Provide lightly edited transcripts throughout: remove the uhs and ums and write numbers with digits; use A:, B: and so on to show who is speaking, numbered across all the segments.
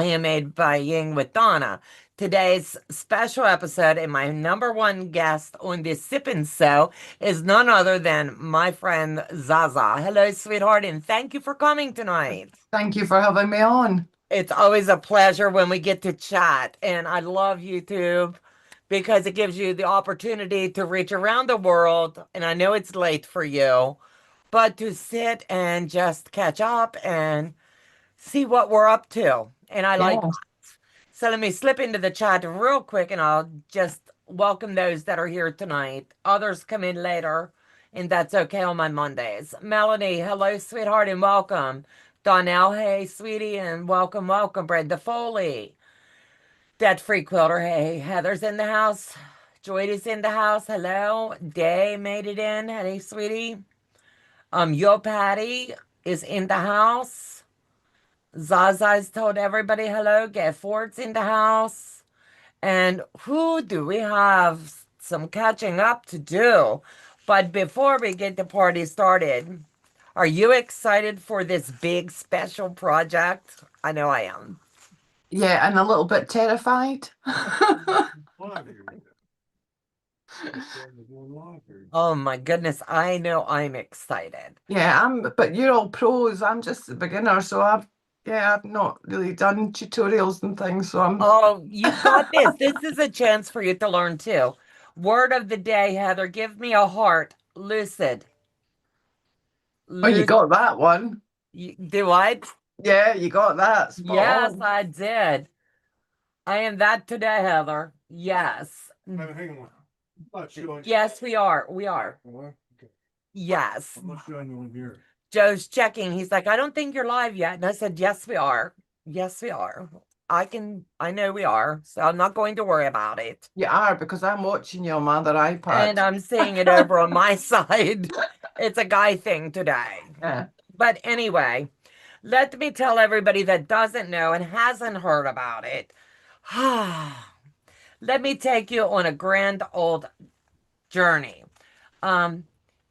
A: Handmade by Ying with Donna. Today's special episode and my number one guest on this Sip and Sew is none other than my friend Zaza. Hello, sweetheart, and thank you for coming tonight.
B: Thank you for having me on.
A: It's always a pleasure when we get to chat, and I love YouTube because it gives you the opportunity to reach around the world. And I know it's late for you, but to sit and just catch up and see what we're up to. And I like
B: Yeah.
A: So let me slip into the chat real quick and I'll just welcome those that are here tonight. Others come in later, and that's okay on my Mondays. Melanie, hello, sweetheart, and welcome. Donnell, hey, sweetie, and welcome, welcome. Brenda Foley, Debt Free Quilter, hey. Heather's in the house. Joy's in the house. Hello. Day made it in. Hey, sweetie. Yo Patty is in the house. Zaza's told everybody hello. Get Ford's in the house. And who do we have some catching up to do? But before we get the party started, are you excited for this big special project? I know I am.
B: Yeah, and a little bit terrified.
A: Oh my goodness, I know I'm excited.
B: Yeah, but you're all pros. I'm just a beginner, so I've not really done tutorials and things, so
A: Oh, you've got this. This is a chance for you to learn too. Word of the day, Heather, give me a heart. Lucid.
B: oh, you
A: Lucid.
B: got that one.
A: Do I?
B: Yeah, you got that spot
A: Yes,
B: on.
A: I did. I am that today, Heather. Yes.
C: Hang on. I'm not showing.
A: Yes, we are. We are.
C: Okay.
A: Yes.
C: I'm not showing you on here.
A: Joe's checking. He's like, I don't think you're live yet. And I said, yes, we are. Yes, we are. I know we are. So I'm not going to worry about it.
B: You are because I'm watching you on my other
A: And
B: iPad.
A: I'm seeing it over on my side. It's a guy thing today.
B: Yeah.
A: But anyway, let me tell everybody that doesn't know and hasn't heard about it. Let me take you on a grand old journey. Um,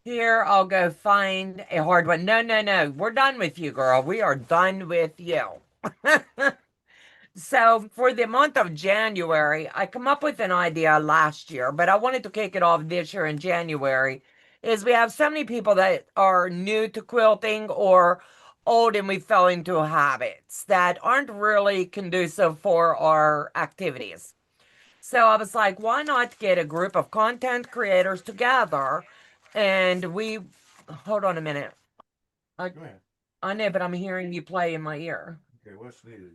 A: Here I'll go find a hard one. No, no, no. We're done with you, girl. We are done with you. So for the month of January, I come up with an idea last year, but I wanted to kick it off this year in January. Is we have so many people that are new to quilting or old and we fell into habits that aren't really conducive for our activities. So I was like, why not get a group of content creators together and we hold on a minute. I,
C: Go ahead.
A: I know, but I'm hearing you play in my ear.
C: Okay, what's needed?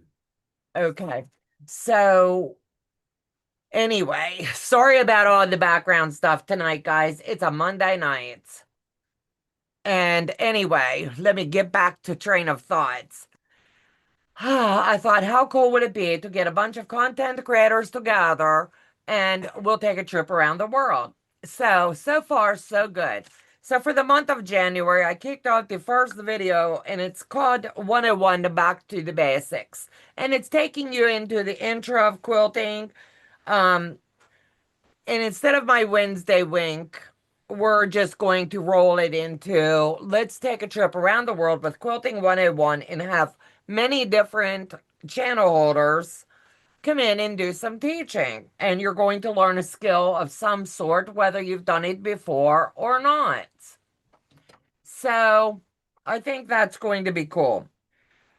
A: Okay. So anyway, sorry about all the background stuff tonight, guys. It's a Monday night. And anyway, let me get back to train of thoughts. I thought, how cool would it be to get a bunch of content creators together and we'll take a trip around the world? So far, so good. So for the month of January, I kicked out the first video and it's called 101 to Back to the Basics. And it's taking you into the intro of quilting. Um, and instead of my Wednesday wink, we're just going to roll it into let's take a trip around the world with Quilting 101 and have many different channel holders come in and do some teaching. And you're going to learn a skill of some sort, whether you've done it before or not. So I think that's going to be cool.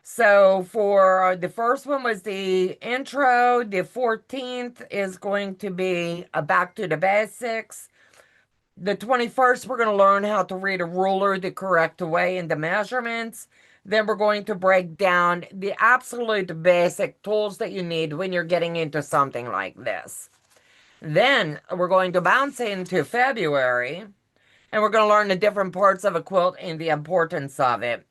A: So for the first one was the intro. The 14th is going to be a back to the basics. The 21st, we're going to learn how to read a ruler the correct way in the measurements. Then we're going to break down the absolute basic tools that you need when you're getting into something like this. Then we're going to bounce into February and we're going to learn the different parts of a quilt and the importance of it.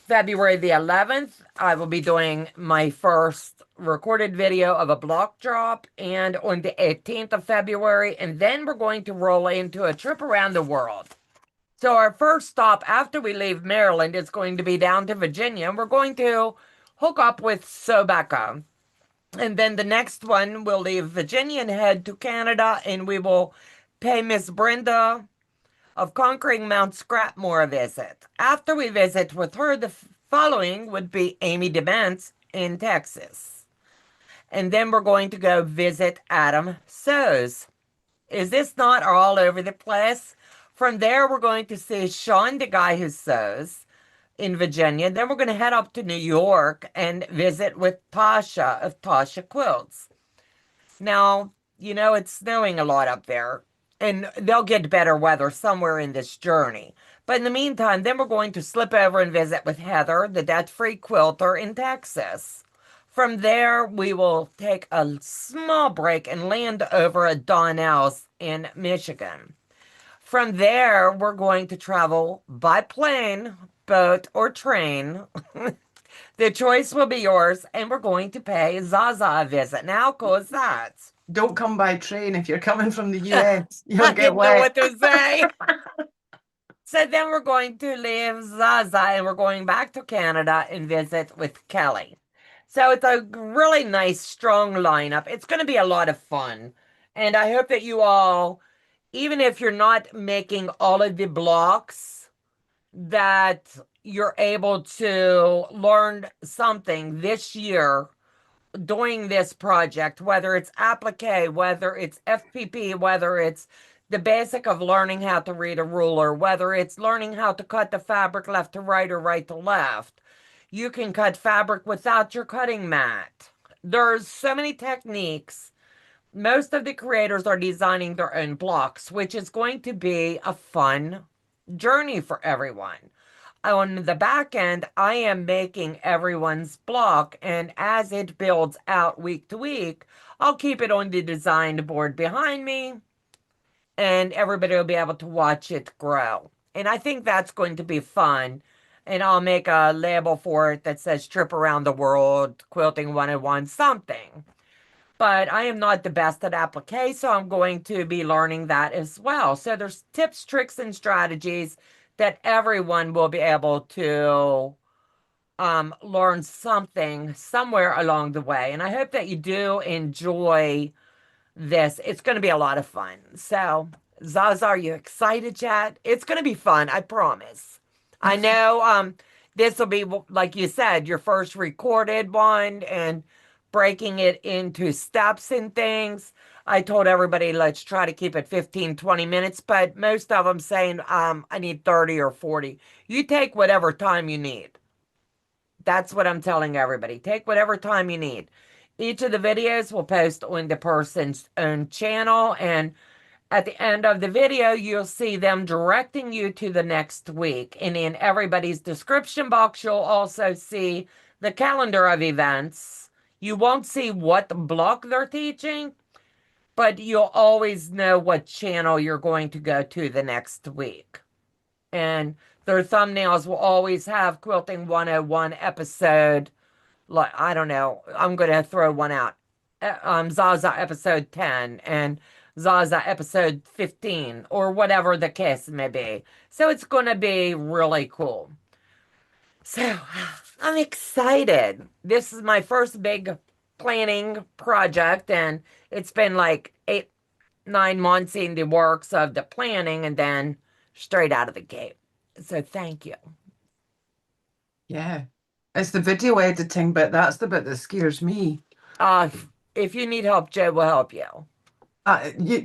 A: February the 11th, I will be doing my first recorded video of a block drop, and on the 18th of February, and then we're going to roll into a trip around the world. So our first stop after we leave Maryland is going to be down to Virginia, and we're going to hook up with Sobeka. And then the next one, we'll leave Virginia and head to Canada, and we will pay Miss Brenda of Conquering Mount Scrapmore a visit. After we visit with her, the following would be Amy DeMance in Texas. And then we're going to go visit Adam Sews. Is this not all over the place? From there, we're going to see Sean, the guy who sews in Virginia. Then we're going to head up to New York and visit with Tasha of Tasha Quilts. Now, it's snowing a lot up there, and they'll get better weather somewhere in this journey. But in the meantime, then we're going to slip over and visit with Heather, the debt-free quilter in Texas. From there, we will take a small break and land over at Donnell's in Michigan. From there, we're going to travel by plane, boat, or train. The choice will be yours, and we're going to pay Zaza a visit. Now, how cool is that?
B: Don't come by train if you're coming from the US.
A: I
B: You'll get
A: didn't know what
B: wet.
A: to say. So then we're going to leave Zaza and we're going back to Canada and visit with Kelly. So it's a really nice, strong lineup. It's going to be a lot of fun. And I hope that you all, even if you're not making all of the blocks, that you're able to learn something this year doing this project, whether it's applique, whether it's FPP, whether it's the basic of learning how to read a ruler, whether it's learning how to cut the fabric left to right or right to left. You can cut fabric without your cutting mat. There's so many techniques. Most of the creators are designing their own blocks, which is going to be a fun journey for everyone. On the back end, I am making everyone's block, and as it builds out week to week, I'll keep it on the design board behind me, and everybody will be able to watch it grow. And I think that's going to be fun. And I'll make a label for it that says Trip Around the World, Quilting 101, something. But I am not the best at applique, so I'm going to be learning that as well. So there's tips, tricks, and strategies that everyone will be able to learn something somewhere along the way. And I hope that you do enjoy this. It's going to be a lot of fun. So, Zaza, are you excited yet? It's going to be fun, I promise. I know this will be, like you said, your first recorded one and breaking it into steps and things. I told everybody, let's try to keep it 15, 20 minutes, but most of them saying, I need 30 or 40. You take whatever time you need. That's what I'm telling everybody. Take whatever time you need. Each of the videos will post on the person's own channel, and at the end of the video, you'll see them directing you to the next week. And in everybody's description box, you'll also see the calendar of events. You won't see what block they're teaching, but you'll always know what channel you're going to go to the next week. And their thumbnails will always have Quilting 101 episode, like, I don't know, I'm going to throw one out. Zaza episode 10 and Zaza episode 15 or whatever the case may be. So it's going to be really cool. So I'm excited. This is my first big planning project, and it's been like 8-9 months in the works of the planning and then straight out of the gate. So thank you.
B: Yeah. It's the video editing bit. That's the bit that scares me.
A: If you need help, Joe will help you.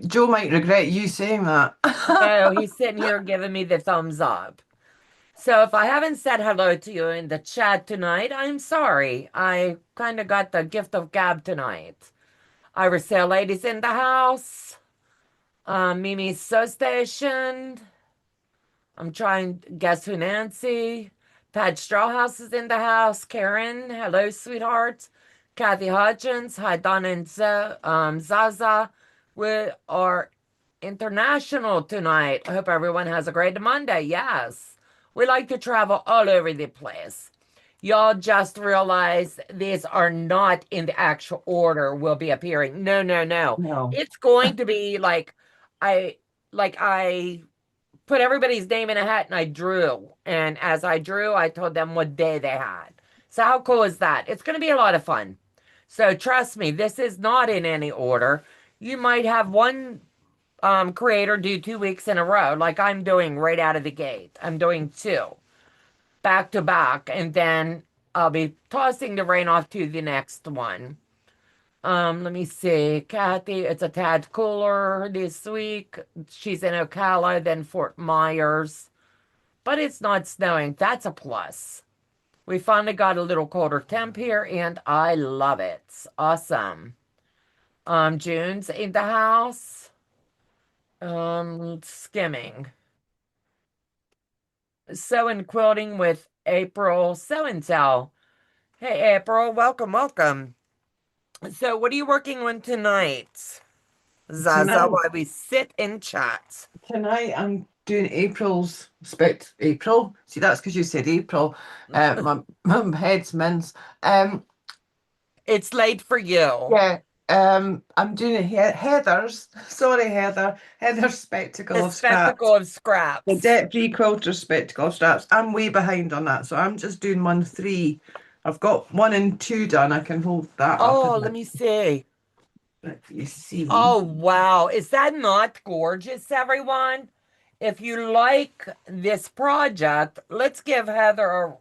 B: Joe might regret you saying that.
A: No, he's sitting here giving me the thumbs up. So if I haven't said hello to you in the chat tonight, I'm sorry. I kind of got the gift of gab tonight. Shareasale ladies in the house. Mimi's so stationed. I'm trying to guess who Nancy. Pat Strawhouse is in the house. Karen, hello, sweetheart. Kathy Hutchins, hi, Donna and Zaza. We are international tonight. I hope everyone has a great Monday. Yes, we like to travel all over the place. Y'all just realize these are not in the actual order will be appearing. No, no, no.
B: No.
A: It's going to be like I put everybody's name in a hat and I drew. And as I drew, I told them what day they had. So how cool is that? It's going to be a lot of fun. So trust me, this is not in any order. You might have one creator do 2 weeks in a row, like I'm doing right out of the gate. I'm doing 2 back to back. And then I'll be tossing the rain off to the next one. Let me see. Kathy, it's a tad cooler this week. She's in Ocala, then Fort Myers, but it's not snowing. That's a plus. We finally got a little colder temp here, and I love it. It's awesome. June's in the house. Skimming. Sewing quilting with April so and so. Hey, April, welcome, welcome. So, what are you working on tonight, Zaza,
B: Tonight,
A: while we sit and chat?
B: tonight I'm doing April's April. See, that's because you said April. My head's mince.
A: It's late for you.
B: Yeah. I'm doing Heather's. Sorry, Heather. Heather's spectacle
A: The
B: of scraps.
A: spectacle of
B: The
A: scraps.
B: debt-free quilter spectacle of scraps. I'm way behind on that, so I'm just doing 1 3. I've got 1 and 2 done. I can hold that up
A: Oh,
B: and
A: let me see.
B: let you see.
A: Oh, wow. Is that not gorgeous, everyone? If you like this project, let's give Heather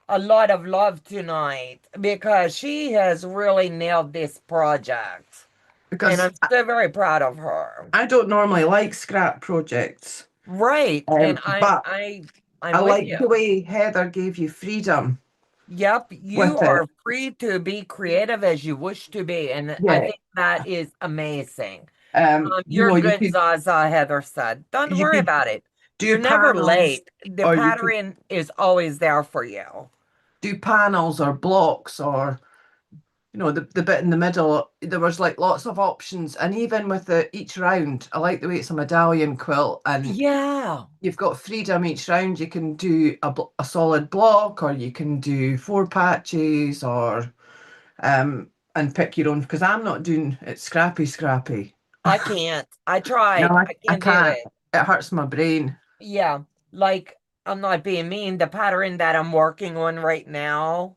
A: a lot of love tonight because she has really nailed this project. And
B: Because
A: I'm so very proud of her.
B: I don't normally like scrap projects,
A: Right. And
B: but I
A: I'm with
B: like
A: you.
B: the way Heather gave you freedom
A: Yep, you
B: with it.
A: are free to be creative as you wish to be, and I
B: Yeah.
A: think that is amazing.
B: You
A: You're
B: know,
A: good, Zaza, Heather said. Don't
B: you
A: worry
B: could
A: about it.
B: do
A: You're never
B: panels,
A: late. The
B: or you could
A: pattern is always there for you.
B: do panels or blocks, or the bit in the middle. There was like lots of options, and even with each round, I like the way it's a medallion quilt, and
A: Yeah,
B: you've got freedom each round. You can do a solid block, or you can do 4 patches, or and pick your own. Because I'm not doing it scrappy.
A: I can't. I
B: No,
A: tried. I
B: I
A: can't do
B: can't.
A: it.
B: It hurts my brain.
A: Yeah, like I'm not being mean. The pattern that I'm working on right now,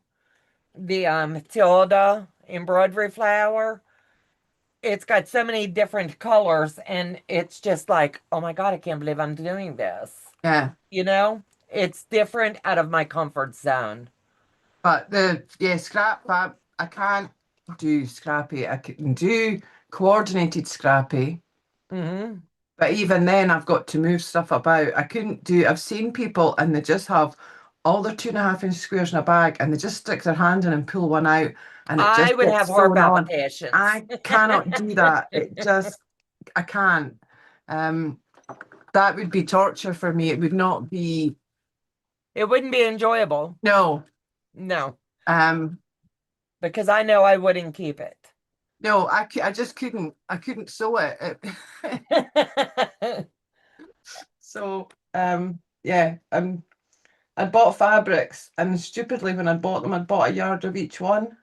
A: the Tilda embroidery flower. It's got so many different colors and it's just like, oh my God, I can't believe I'm doing this.
B: Yeah.
A: You know, it's different out of my comfort zone.
B: But scrap fab, I can't do scrappy. I can do coordinated scrappy,
A: Hmm.
B: but even then I've got to move stuff about. I couldn't do, I've seen people and they just have all their 2.5 inch squares in a bag and they just stick their hand in and pull one out and it
A: I
B: just
A: would have
B: gets
A: heart
B: sewn on.
A: palpitations.
B: I cannot do that. I can't. Um, that would be torture for me. It would not be,
A: It wouldn't be enjoyable.
B: no.
A: No,
B: Um,
A: because I know I wouldn't keep it.
B: no, I just I couldn't sew it. So, yeah, I bought fabrics, and stupidly, when I bought them, I bought a yard of each one,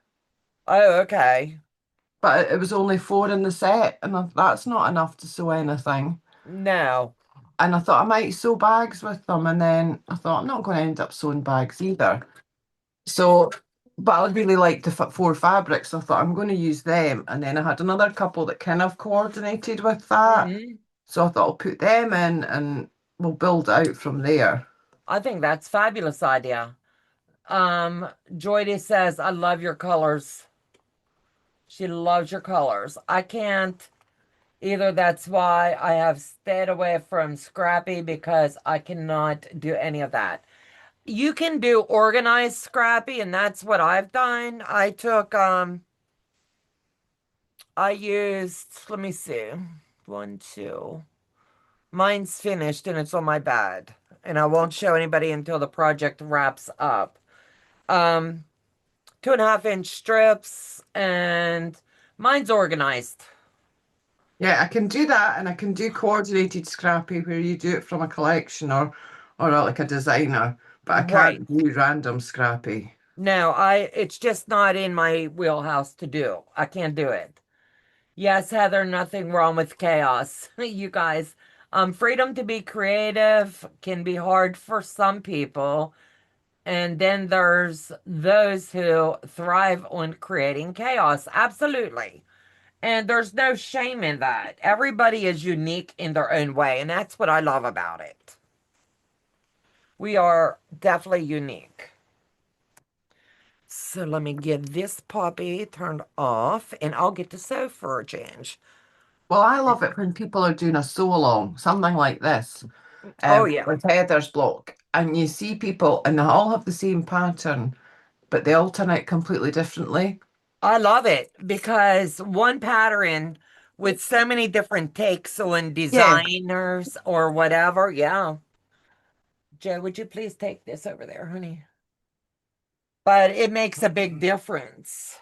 A: Oh, okay.
B: but it was only 4 in the set, and that's not enough to sew anything.
A: No,
B: And I thought I might sew bags with them, and then I thought I'm not going to end up sewing bags either. So, but I really liked the 4 fabrics, so I thought I'm going to use them. And then I had another couple that kind of coordinated with that,
A: hmm,
B: so I thought I'll put them in, and we'll build out from there.
A: I think that's fabulous idea. Joydy says, I love your colors. She loves your colors. I can't either. That's why I have stayed away from Scrappy because I cannot do any of that. You can do organized Scrappy, and that's what I've done. I used, let me see, one, two. Mine's finished and it's on my bed, and I won't show anybody until the project wraps up. Um, 2.5 inch strips, and mine's organized.
B: Yeah, I can do that, and I can do coordinated scrappy where you do it from a collection or like a designer, but I
A: Right.
B: can't do random scrappy.
A: No, it's just not in my wheelhouse to do. I can't do it. Yes, Heather, nothing wrong with chaos. You guys, freedom to be creative can be hard for some people. And then there's those who thrive on creating chaos. Absolutely. And there's no shame in that. Everybody is unique in their own way. And that's what I love about it. We are definitely unique. So let me get this puppy turned off and I'll get to sew for a change.
B: Well, I love it when people are doing a sew along, something like this,
A: Oh yeah.
B: with Heather's block, and you see people and they all have the same pattern, but they all turn out completely differently.
A: I love it because one pattern with so many different takes on
B: Yeah,
A: designers or whatever. Yeah. Joe, would you please take this over there, honey? But it makes a big difference.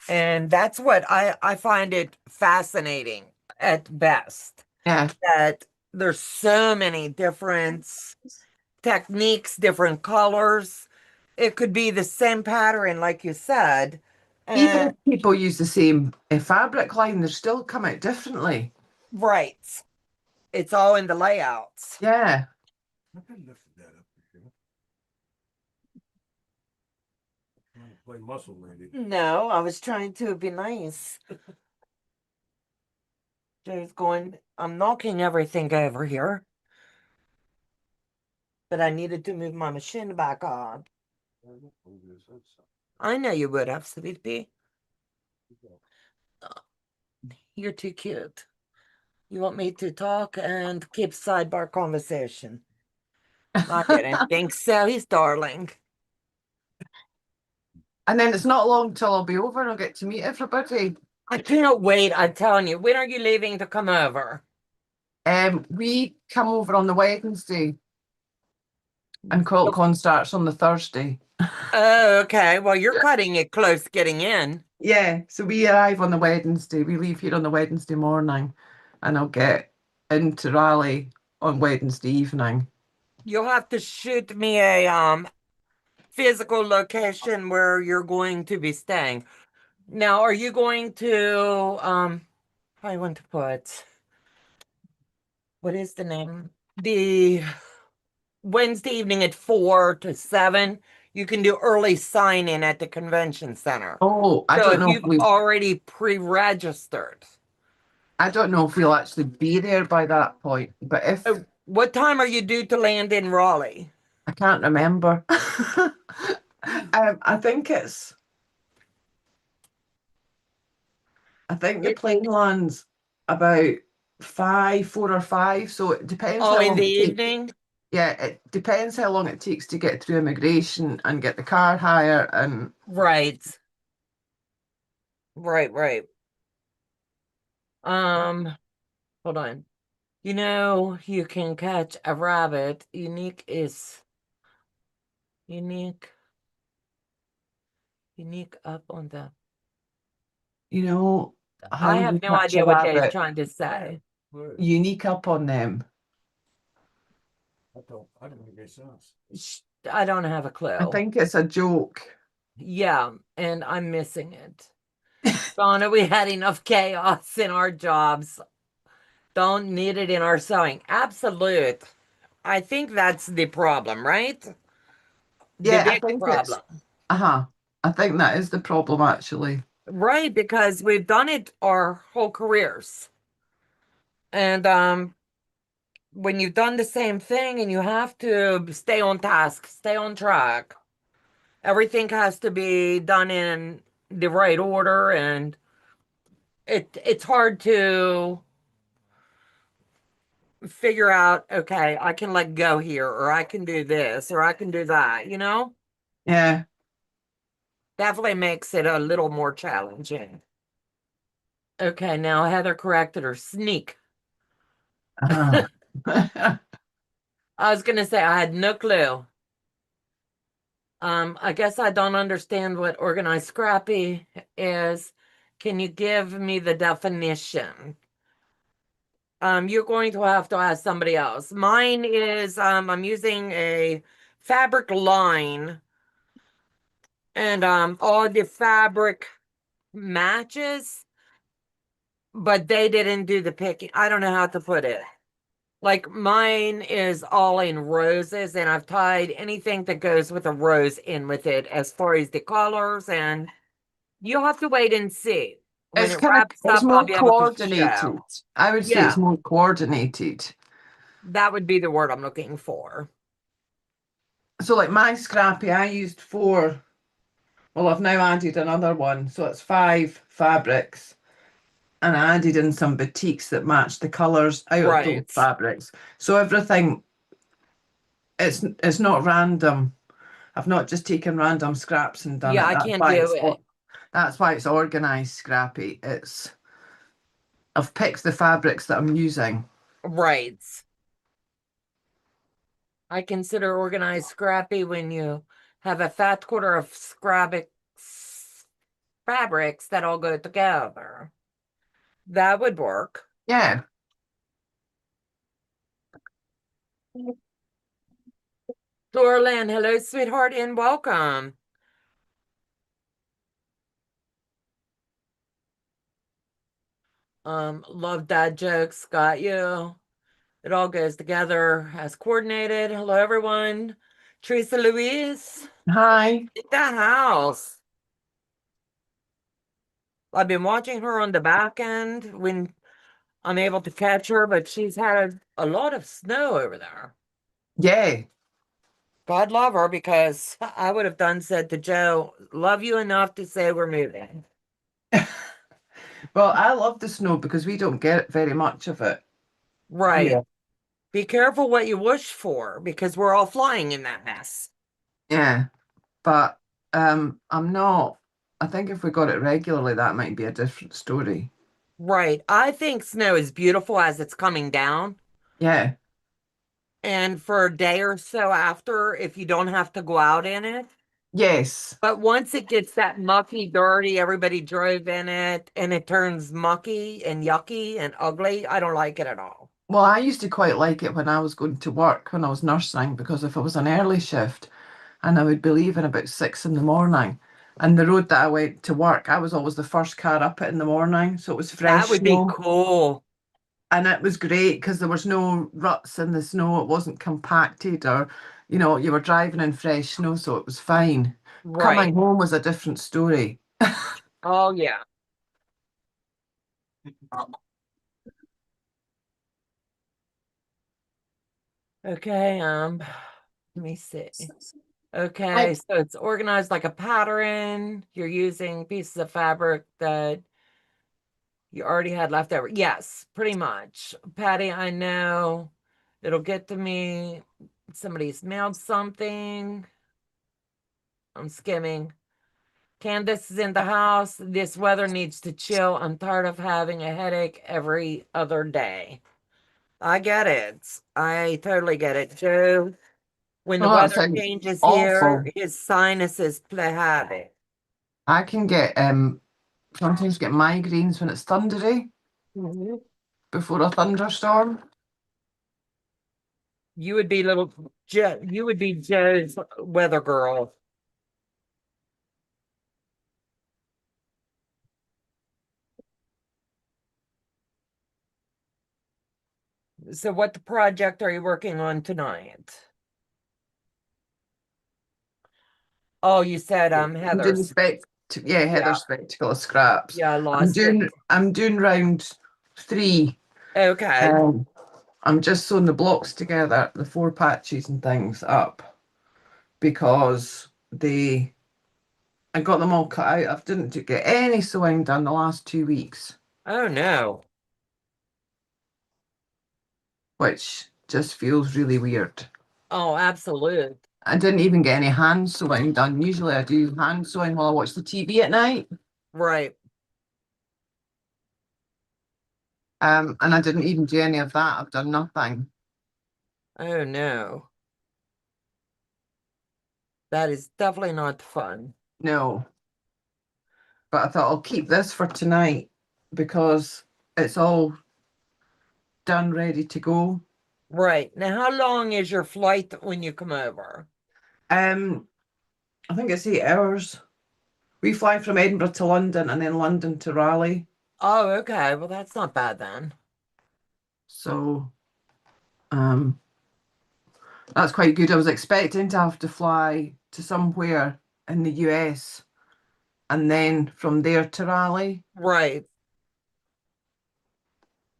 A: And that's what I find it fascinating at best,
B: yeah.
A: that there's so many different techniques, different colors. It could be the same pattern, like you said.
B: Even
A: And
B: if people use the same fabric line, they still come out differently.
A: right. It's all in the layouts.
B: Yeah.
C: I could lift that up here. Trying to play muscle lady.
A: No, I was trying to be nice. Joe's going, I'm knocking everything over here. But I needed to move my machine back on. I know you would have, sweet pea. You're too cute. You want me to talk and keep sidebar conversation? I didn't think so. He's darling.
B: And then it's not long till I'll be over and I'll get to meet everybody.
A: I can't wait. I'm telling you. When are you leaving to come over?
B: We come over on the Wednesday and QuiltCon starts on the Thursday.
A: Oh, okay. Well, you're cutting it close getting in.
B: Yeah, so we arrive on the Wednesday. We leave here on the Wednesday morning and I'll get into Raleigh on Wednesday evening.
A: You'll have to shoot me a physical location where you're going to be staying. Now, are you going to I want to put, what is the name? The Wednesday evening at 4 to 7. You can do early sign in at the convention center.
B: Oh, I
A: So
B: don't
A: if
B: know if
A: you've already pre-registered,
B: I don't know if we'll actually be there by that point, but if
A: what time are you due to land in Raleigh?
B: I can't remember. I think I think the
A: It,
B: plane lands about 4 or 5, so it depends
A: oh,
B: how
A: in
B: long
A: the
B: it takes.
A: evening?
B: Yeah, it depends how long it takes to get through immigration and get the car hire and
A: Right. Right. Um, hold on. You know, you can catch a rabbit. Unique unique up on the.
B: you know how
A: I
B: you
A: have no
B: catch a
A: idea what they're
B: rabbit.
A: trying to say.
B: Unique up on them.
C: I don't make any sense.
A: I don't have a
B: I
A: clue.
B: think it's a joke.
A: Yeah, and I'm missing it. Donna, we had enough chaos in our jobs. Don't need it in our sewing. Absolute. I think that's the problem, right? The
B: Yeah, I
A: big
B: think it's
A: problem.
B: uh-huh. I think that is the problem actually.
A: Right, because we've done it our whole careers. And when you've done the same thing and you have to stay on task, stay on track, everything has to be done in the right order, and it's hard to figure out, okay, I can let go here, or I can do this, or I can do that, you know?
B: Yeah.
A: Definitely makes it a little more challenging. Okay, now Heather corrected her sneak.
B: Uh-huh.
A: I was gonna say I had no clue. I guess I don't understand what organized scrappy is. Can you give me the definition? You're going to have to ask somebody else. Mine is I'm using a fabric line, and all the fabric matches, but they didn't do the picking. I don't know how to put it. Like mine is all in roses, and I've tied anything that goes with a rose in with it as far as the colors, and you'll have to wait and see. When
B: It's
A: it
B: kind of
A: wraps
B: it's
A: up, I'll
B: more
A: be able to
B: coordinated.
A: show.
B: I would say it's
A: Yeah,
B: more coordinated.
A: that would be the word I'm looking for.
B: So like my scrappy, I used 4. Well, I've now added another one, so it's 5 fabrics, and I added in some batiks that match the colours out of those
A: Right.
B: fabrics. So everything, it's not random. I've not just taken random scraps and done
A: Yeah,
B: it.
A: I can't do it.
B: That's why it's organised scrappy. I've picked the fabrics that I'm using.
A: Right. I consider organized scrappy when you have a fat quarter of fabrics that all go together. That would work.
B: Yeah.
A: Dorland, hello, sweetheart, and welcome. Love dad jokes, got you. It all goes together as coordinated. Hello, everyone. Teresa Louise,
B: Hi.
A: in the house. I've been watching her on the back end when unable to catch her, but she's had a lot of snow over there.
B: Yeah.
A: God love her because I would have done said to Joe, love you enough to say we're moving.
B: Well, I love the snow because we don't get very much of it
A: Right.
B: here.
A: Be careful what you wish for because we're all flying in that mess.
B: Yeah. But I'm not. I think if we got it regularly, that might be a different story.
A: Right. I think snow is beautiful as it's coming down.
B: Yeah.
A: And for a day or so after, if you don't have to go out in it.
B: Yes.
A: But once it gets that mucky, dirty, everybody drove in it, and it turns mucky and yucky and ugly, I don't like it at all.
B: Well, I used to quite like it when I was going to work when I was nursing because if it was an early shift and I would be leaving about 6 in the morning, and the road that I went to work, I was always the first car up it in the morning, so it was
A: That
B: fresh
A: would be
B: snow.
A: cool.
B: And it was great because there was no ruts in the snow. It wasn't compacted or, you were driving in fresh snow, so it was fine.
A: Right.
B: Coming home was a different story.
A: Oh, yeah. Okay, let me see.
B: I,
A: Okay, so it's organized like a pattern. You're using pieces of fabric that you already had left over. Yes, pretty much. Patty, I know it'll get to me. Somebody's mailed something. I'm skimming. Candace is in the house. This weather needs to chill. I'm tired of having a headache every other day. I get it. I totally get it, Joe. When the
B: oh, that
A: weather
B: sounds
A: changes here,
B: awful.
A: his sinuses play havoc.
B: I can get sometimes get migraines when it's thundery
A: Mhm.
B: before a thunderstorm.
A: You would be you would be Joe's weather girl. So what the project are you working on tonight? Oh, you said
B: I'm doing
A: Heather's.
B: yeah,
A: Yeah,
B: Heather spectacle scraps.
A: yeah, I
B: I'm
A: lost it.
B: doing I'm doing round 3.
A: Okay.
B: Um, I'm just sewing the blocks together, the 4 patches and things up because I got them all cut out. I didn't get any sewing done the last 2 weeks,
A: Oh no.
B: which just feels really weird.
A: Oh, absolute.
B: I didn't even get any hand sewing done. Usually I do hand sewing while I watch the TV at night.
A: Right.
B: And I didn't even do any of that. I've done nothing.
A: Oh no. That is definitely not fun.
B: No. But I thought I'll keep this for tonight because it's all done, ready to go.
A: Right. Now, how long is your flight when you come over?
B: Um, I think it's 8 hours. We fly from Edinburgh to London and then London to Raleigh.
A: Oh, okay. Well, that's not bad then.
B: So um that's quite good. I was expecting to have to fly to somewhere in the US and then from there to Raleigh.
A: Right.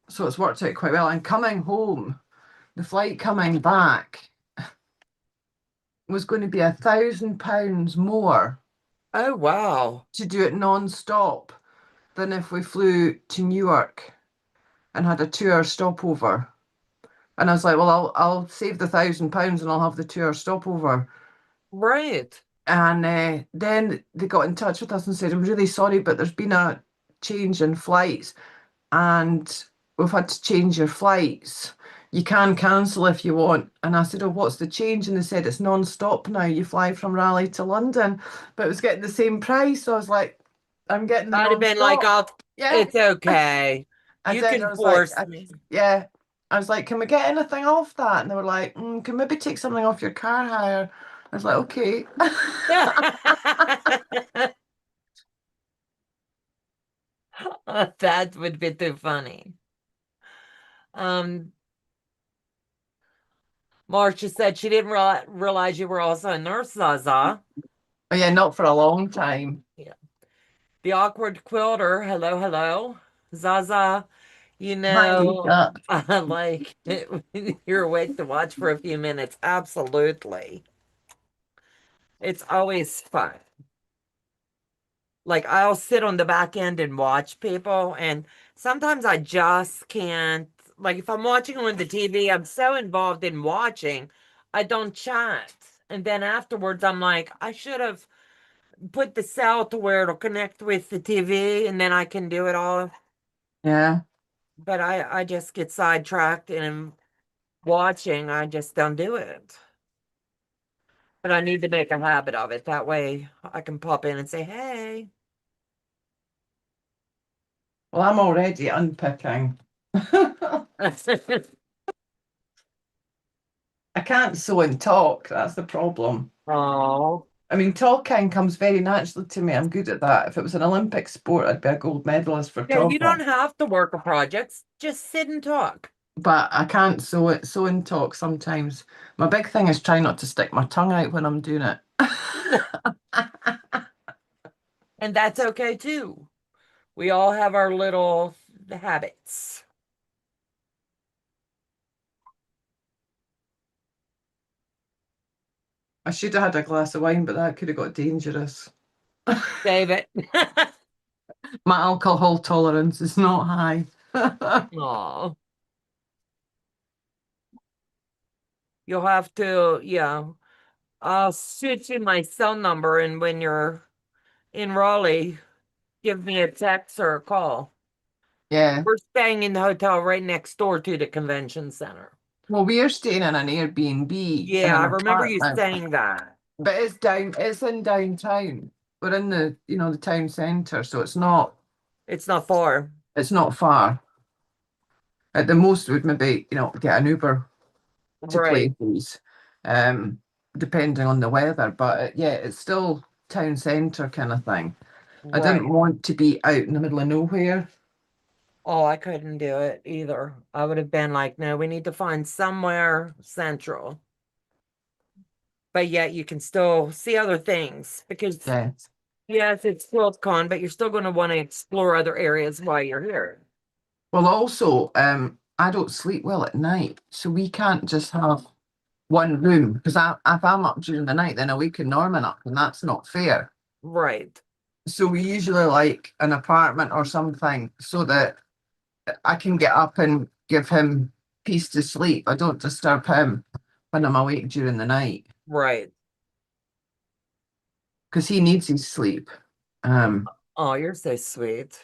B: So it's worked out quite well. And coming home, the flight coming back, was going to be £1,000 more
A: Oh, wow.
B: to do it non-stop than if we flew to Newark and had a 2 hour stopover. And I was like, well, I'll save the £1,000 and I'll have the 2 hour stopover.
A: Right.
B: And then they got in touch with us and said, I'm really sorry, but there's been a change in flights and we've had to change your flights. You can cancel if you want. And I said, oh, what's the change? And they said, it's non-stop now. You fly from Raleigh to London, but it was getting the same price. So I was like, I'm getting the
A: I'd have been like,
B: non-stop.
A: oh,
B: Yeah.
A: it's okay.
B: I
A: You
B: did.
A: can
B: I was like,
A: force me.
B: yeah. I was like, can we get anything off that? And they were like, can maybe take something off your car hire. I was like, okay.
A: That would be too funny. Um, Marcia said she didn't realize you were also a nurse, Zaza.
B: Oh, yeah, not for a long time.
A: Yeah. The awkward quilter. Hello, hello. Zaza,
B: Hi, Lisa.
A: I like it when you're awake to watch for a few minutes. Absolutely. It's always fun. Like I'll sit on the back end and watch people, and sometimes I just can't. Like if I'm watching on the TV, I'm so involved in watching, I don't chat. And then afterwards, I'm like, I should have put the cell to where it'll connect with the TV, and then I can do it all.
B: Yeah.
A: But I just get sidetracked and watching. I just don't do it. But I need to make a habit of it. That way, I can pop in and say, "Hey."
B: Well, I'm already unpicking. I can't sew and talk. That's the problem.
A: Oh.
B: I mean, talking comes very naturally to me. I'm good at that. If it was an Olympic sport, I'd be a gold medalist for
A: Yeah, you don't
B: talking.
A: have to work a project. Just sit and talk.
B: But I can't sew and talk sometimes. My big thing is try not to stick my tongue out when I'm doing it.
A: And that's okay too. We all have our little habits.
B: I should have had a glass of wine, but that could have got dangerous.
A: Save it.
B: My alcohol tolerance is not high.
A: Aw. You'll have to, yeah. I'll shoot you my cell number, and when you're in Raleigh, give me a text or a call.
B: Yeah.
A: We're staying in the hotel right next door to the convention center.
B: Well, we're staying in an Airbnb in
A: Yeah, I
B: an
A: remember you
B: apartment,
A: saying that.
B: but it's in downtown. We're in the town centre, so
A: It's not far.
B: it's not far. At the most, we'd maybe, get an Uber to
A: Right,
B: places, um, depending on the weather. But yeah, it's still town centre kind of thing. I didn't
A: right.
B: want to be out in the middle of nowhere.
A: Oh, I couldn't do it either. I would have been like, no, we need to find somewhere central. But yet you can still see other things because
B: Yeah.
A: yes, it's QuiltCon, but you're still going to want to explore other areas while you're here.
B: Well, also, I don't sleep well at night, so we can't just have one room because if I'm up during the night, then I wake Norman up, and that's not fair.
A: Right,
B: So we usually like an apartment or something so that I can get up and give him peace to sleep. I don't disturb him when I'm awake during the night
A: right.
B: because he needs his sleep. Um,
A: Oh, you're so sweet.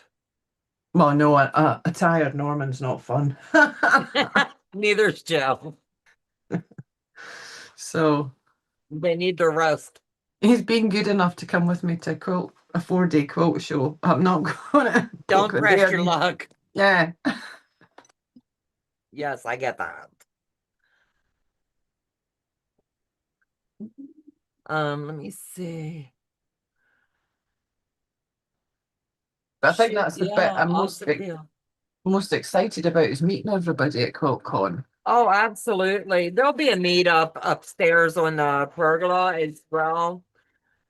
B: well, no, a tired Norman's not fun.
A: Neither's Joe.
B: So
A: They need to roast.
B: he's been good enough to come with me to a 4-day quilt show. I'm not going to poke
A: Don't
B: the
A: press
B: bear.
A: your luck.
B: Yeah.
A: Yes, I get that. Let me see.
B: But I think that's the bit
A: Yeah,
B: I'm
A: awesome deal.
B: most excited about is meeting everybody at QuiltCon.
A: Oh, absolutely. There'll be a meetup upstairs on the pergola as well,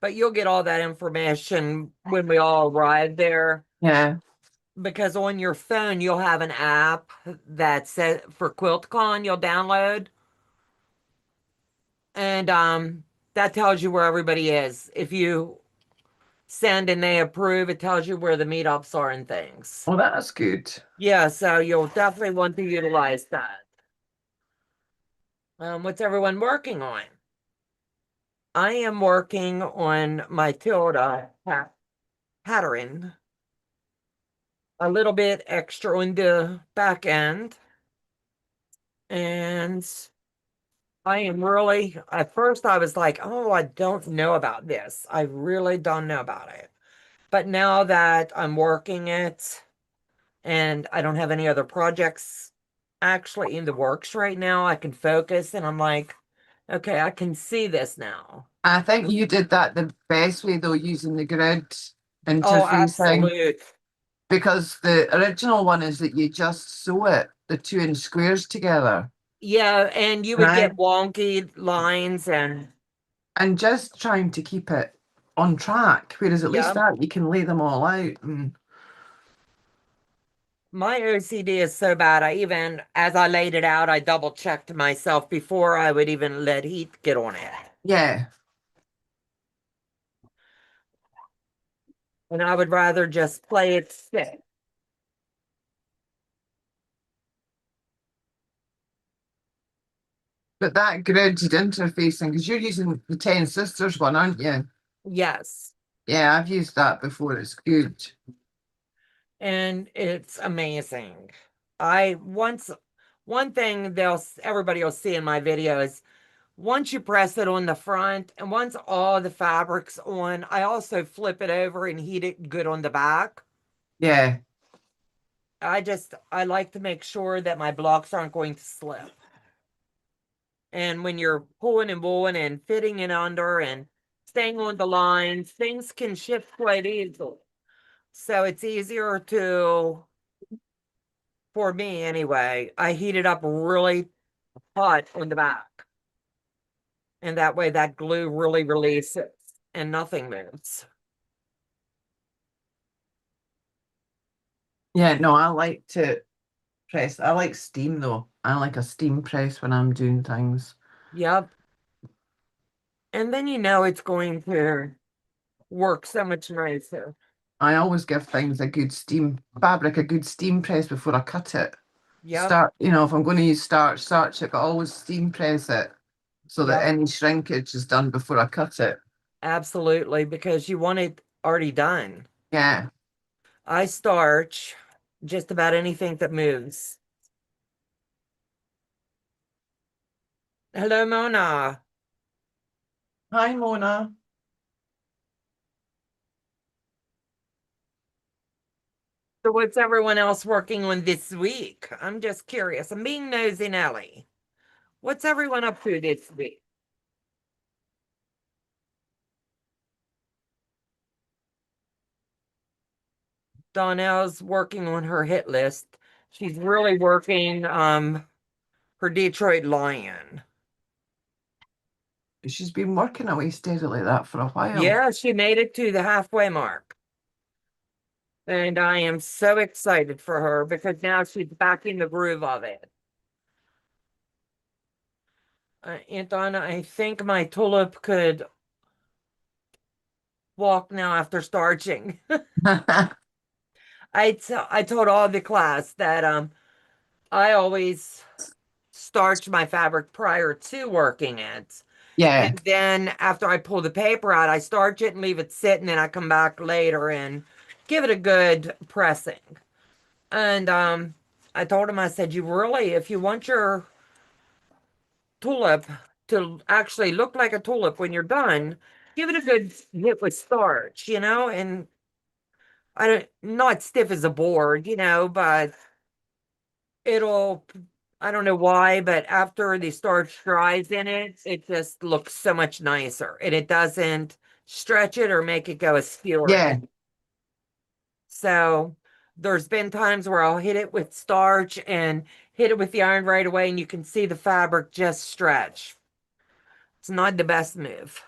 A: but you'll get all that information when we all arrive there.
B: Yeah.
A: Because on your phone, you'll have an app that's set for QuiltCon you'll download. And that tells you where everybody is. If you send and they approve, it tells you where the meetups are and things.
B: Well, that's good.
A: Yeah, so you'll definitely want to utilize that. What's everyone working on? I am working on my Tilda pattern. A little bit extra on the back end. And I am really, at first I was like, oh, I don't know about this. I really don't know about it. But now that I'm working it and I don't have any other projects actually in the works right now, I can focus and I'm like, okay, I can see this now.
B: I think you did that the best way though, using the grid
A: Oh,
B: interfacing,
A: absolute.
B: because the original one is that you just sew it, the 2-inch squares together.
A: Yeah, and you would
B: Right.
A: get wonky lines
B: And just trying to keep it on track, whereas at least
A: yeah.
B: that you can lay them all out. And
A: My OCD is so bad. as I laid it out, I double checked myself before I would even let heat get on it.
B: yeah,
A: And I would rather just play it safe.
B: but that gridded interfacing, because you're using the Ten Sisters one, aren't you?
A: Yes.
B: Yeah, I've used that before. It's good.
A: And it's amazing. One thing everybody will see in my videos, once you press it on the front and once all the fabric's on, I also flip it over and heat it good on the back.
B: Yeah,
A: I like to make sure that my blocks aren't going to slip. And when you're pulling and pulling and fitting it under and staying on the lines, things can shift quite easily. So it's easier for me anyway, I heat it up really hot on the back. And that way that glue really releases and nothing moves.
B: yeah. No, I like to press. I like steam though. I like a steam press when I'm doing things.
A: Yep. And then you know it's going to work so much nicer.
B: I always give things a good steam fabric, a good steam press before I cut it.
A: Yep.
B: If I'm going to use starch it, but always steam press it so that
A: Yep.
B: any shrinkage is done before I cut it.
A: Absolutely. Because you want it already done.
B: Yeah.
A: I starch just about anything that moves. Hello, Mona.
B: Hi, Mona.
A: So what's everyone else working on this week? I'm just curious. I'm being nosy, Nelly. What's everyone up to this week? Donnell's working on her hit list. She's really working her Detroit Lion.
B: She's been working away steadily like that for a while.
A: Yeah, she made it to the halfway mark. And I am so excited for her because now she's back in the groove of it. Aunt Donna, I think my tulip could walk now after starching. I told all the class that I always starch my fabric prior to working it.
B: Yeah.
A: And then after I pull the paper out, I starch it and leave it sit, and then I come back later and give it a good pressing. And I told him, I said, you really, if you want your tulip to actually look like a tulip when you're done, give it a good hit with starch, and I don't not stiff as a board, but it'll I don't know why, but after the starch dries in it, it just looks so much nicer and it doesn't stretch it or make it go
B: Yeah.
A: askew. So there's been times where I'll hit it with starch and hit it with the iron right away, and you can see the fabric just stretch. It's not the best move.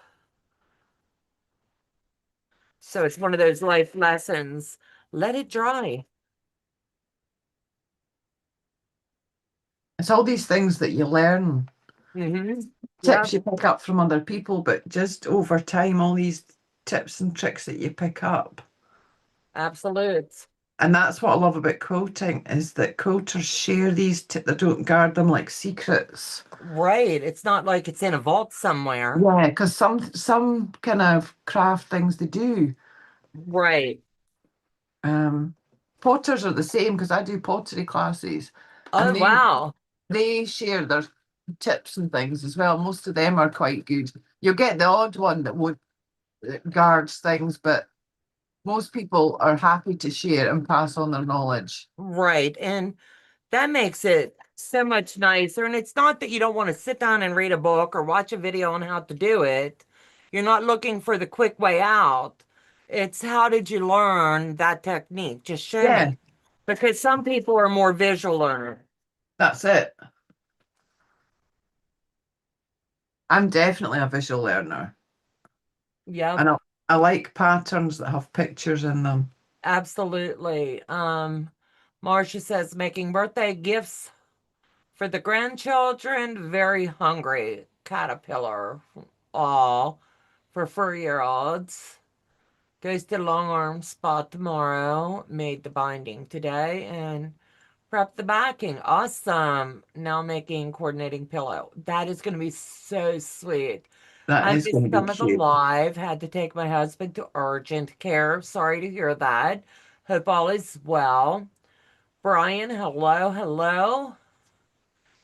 A: So it's one of those life lessons. Let it dry.
B: It's all these things that you learn.
A: Mm-hmm.
B: tips
A: Yep,
B: you pick up from other people, but just over time, all these tips and tricks that you pick up.
A: absolute.
B: And that's what I love about quilting is that quilters share these they don't guard them like secrets.
A: Right. It's not like it's in a vault somewhere.
B: Yeah, because some kind of craft things they do.
A: Right.
B: Um, Potters are the same because I do pottery classes,
A: Oh,
B: and
A: wow.
B: they share their tips and things as well. Most of them are quite good. You'll get the odd one that would that guards things, but most people are happy to share and pass on their knowledge.
A: Right. And that makes it so much nicer. And it's not that you don't want to sit down and read a book or watch a video on how to do it. You're not looking for the quick way out. It's how did you learn that technique? Just show
B: Yeah,
A: me. Because some people are more visual learners.
B: that's it. I'm definitely a visual learner,
A: Yep,
B: and I like patterns that have pictures in them.
A: absolutely. Marcia says making birthday gifts for the grandchildren, very hungry. Caterpillar. All for 4-year-olds. Goes to long arm spa tomorrow. Made the binding today and prep the backing. Awesome. Now making coordinating pillow. That is going to be so sweet.
B: That
A: I
B: is going
A: missed
B: to be
A: some of the
B: cute.
A: live. Had to take my husband to urgent care. Sorry to hear that. Hope all is well. Brian, hello, hello.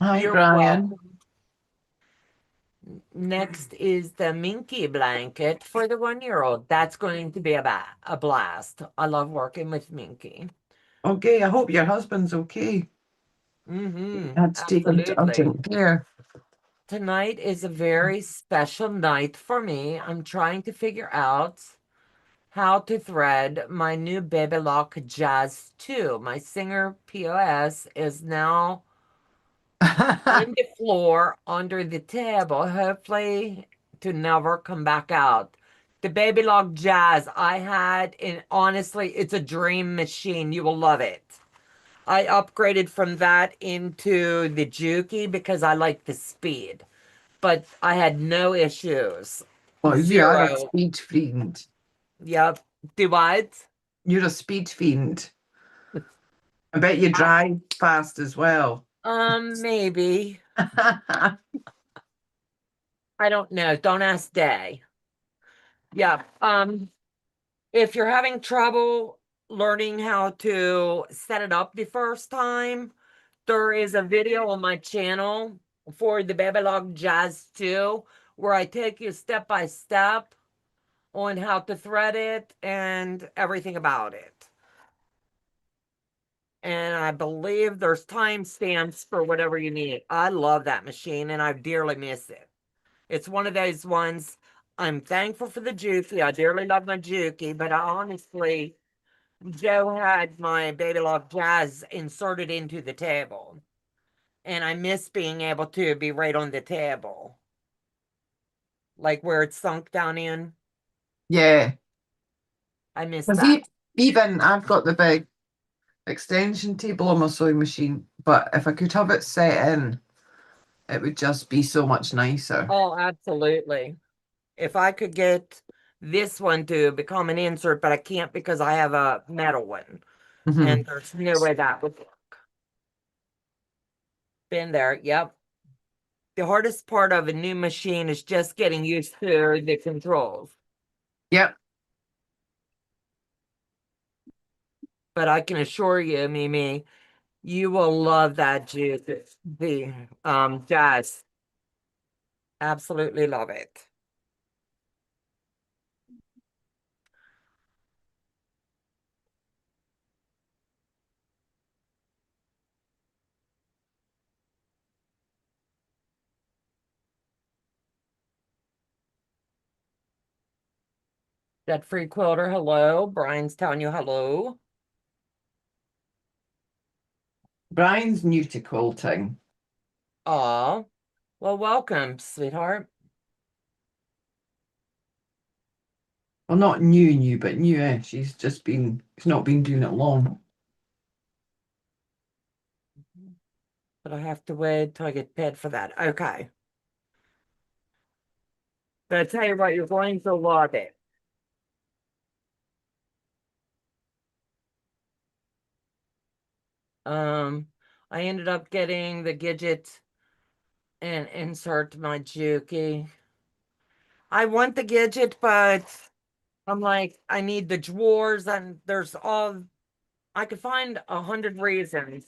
B: Hi,
A: You're
B: Brian.
A: welcome. Next is the Minky blanket for the 1-year-old. That's going to be a blast. I love working with Minky.
B: Okay, I hope your husband's okay.
A: Mm-hmm.
B: I had to take him to
A: Absolutely.
B: urgent care.
A: Tonight is a very special night for me. I'm trying to figure out how to thread my new Baby Lock Jazz 2. My Singer POS is now on the floor under the table, hopefully to never come back out. The Baby Lock Jazz I had, and honestly, it's a dream machine. You will love it. I upgraded from that into the Juki because I like the speed, but I had no issues.
B: Well, you are a
A: Zero.
B: speed fiend.
A: Yep. Do what?
B: You're a speed fiend. I bet you drive fast as well.
A: Maybe. I don't know. Don't ask Day. Yeah. If you're having trouble learning how to set it up the first time, there is a video on my channel for the Babylog Jazz 2 where I take you step by step on how to thread it and everything about it. And I believe there's timestamps for whatever you need. I love that machine and I dearly miss it. It's one of those ones I'm thankful for the Juki. I dearly love my Juki, but I honestly, Joe had my Baby Lock Jazz inserted into the table. And I miss being able to be right on the table. Like where it's sunk down in.
B: Yeah.
A: I miss
B: Because
A: that.
B: even I've got the big extension table on my sewing machine, but if I could have it set in, it would just be so much nicer.
A: Oh, absolutely. If I could get this one to become an insert, but I can't because I have a metal one. And
B: Hmm.
A: there's no way that would work. Been there. Yep. The hardest part of a new machine is just getting used to the controls.
B: Yep.
A: But I can assure you, Mimi, you will love that juice. The jazz. Absolutely love it. That free quilter, hello. Brian's telling you hello.
B: Brian's new to quilting.
A: Aw. Well, welcome, sweetheart.
B: Well, not new, but newish. He's not been doing it long.
A: But I have to wait till I get paid for that. Okay. But I tell you what, you're going to love it. I ended up getting the Gidget and insert my Juki. I want the Gidget, but I'm like, I need the drawers, and there's I could find 100 reasons.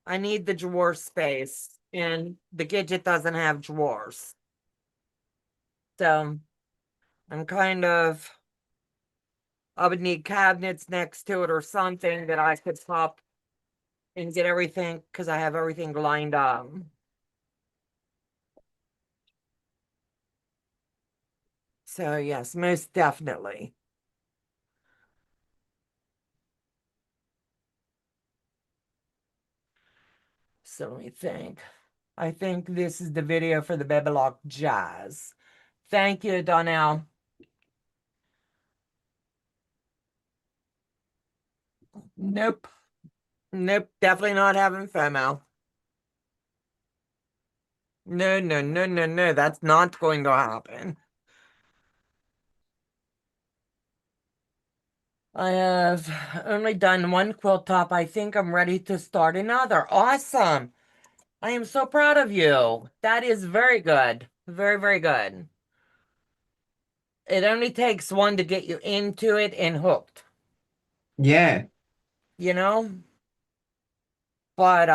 A: I need the drawer space, and the Gidget doesn't have drawers. So I'm I would need cabinets next to it or something that I could pop and get everything, because I have everything lined up. So yes, most definitely. So let me think. I think this is the video for the Babylock Jazz. Thank you, Donnell. Nope. Nope. Definitely not having FOMO. No, no, no, no, no. That's not going to happen. I have only done one quilt top. I think I'm ready to start another. Awesome. I am so proud of you. That is very good. Very, very good. It only takes one to get you into it and hooked,
B: Yeah.
A: you know? But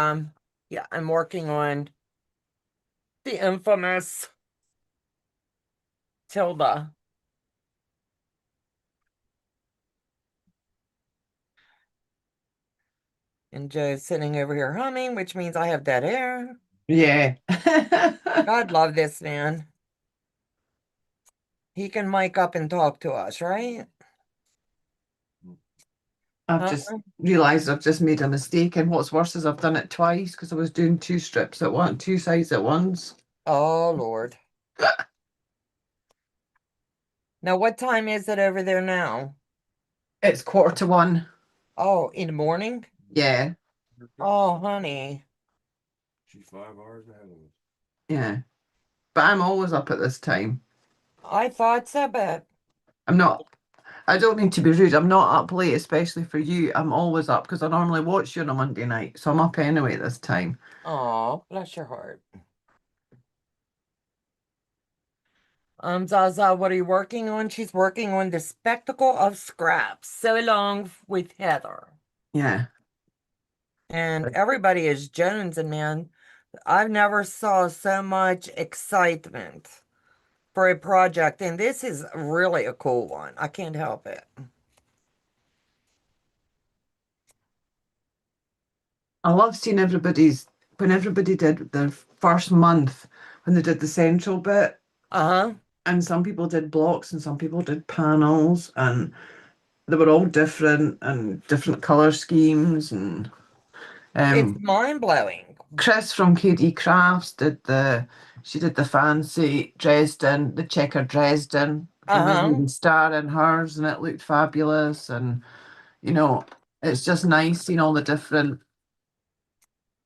A: yeah, I'm working on the infamous Tilda. And Joe's sitting over here humming, which means I have dead air.
B: Yeah.
A: God love this man. He can mic up and talk to us, right?
B: I've just
A: Uh-uh.
B: realised I've just made a mistake, and what's worse is I've done it twice because I was doing two strips at one, two sides at once.
A: Oh, Lord. Now, what time is it over there now?
B: It's 1:45.
A: Oh, in the morning?
B: Yeah,
A: Oh, honey.
C: She's 5 hours ahead of us.
B: yeah. But I'm always up at this time.
A: I thought so, but
B: I'm not, I don't mean to be rude. I'm not up late, especially for you. I'm always up because I normally watch you on a Monday night. So I'm up anyway this time.
A: oh, bless your heart. Zaza, what are you working on? She's working on the Spectacle of Scraps, so along with Heather.
B: Yeah.
A: And everybody is jonesing, man. I've never saw so much excitement for a project, and this is really a cool one. I can't help it.
B: I love seeing when everybody did their first month, when they did the central bit,
A: Uh-huh.
B: and some people did blocks and some people did panels, and they were all different and different color schemes. And
A: It's
B: um,
A: mind-blowing.
B: Chris from KD Crafts she did the fancy Dresden, the checker Dresden from the
A: Uh-huh.
B: Ruby Star in hers, and it looked fabulous. And you know, it's just nice seeing all the different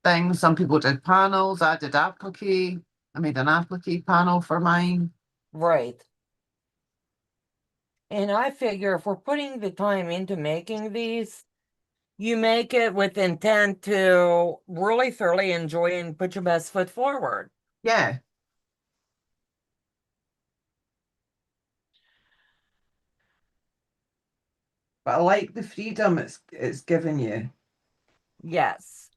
B: things. Some people did panels. I did applique. I made an applique panel for mine.
A: Right. And I figure if we're putting the time into making these, you make it with intent to really thoroughly enjoy and put your best foot forward.
B: Yeah, but I like the freedom it's given you.
A: Yes.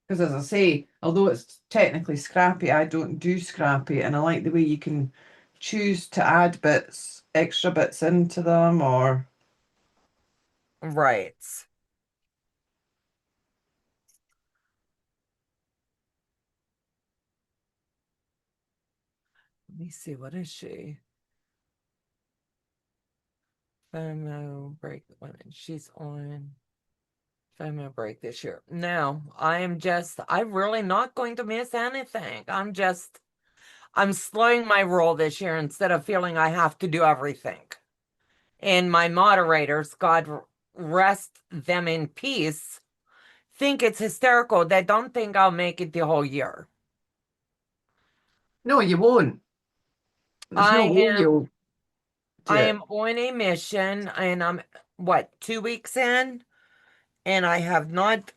B: Because as I say, although it's technically scrappy, I don't do scrappy, and I like the way you can choose to add bits, extra bits into them, or
A: Right. Let me see, what is she? FOMO break. Wait a minute, she's on FOMO break this year. No, I'm really not going to miss anything. I'm slowing my roll this year instead of feeling I have to do everything. And my moderators, rest them in peace, think it's hysterical. They don't think I'll make it the whole year.
B: No, you won't. There's no
A: I
B: way
A: am
B: you'll do
A: I
B: it.
A: am on a mission and I'm what, 2 weeks in, and I have not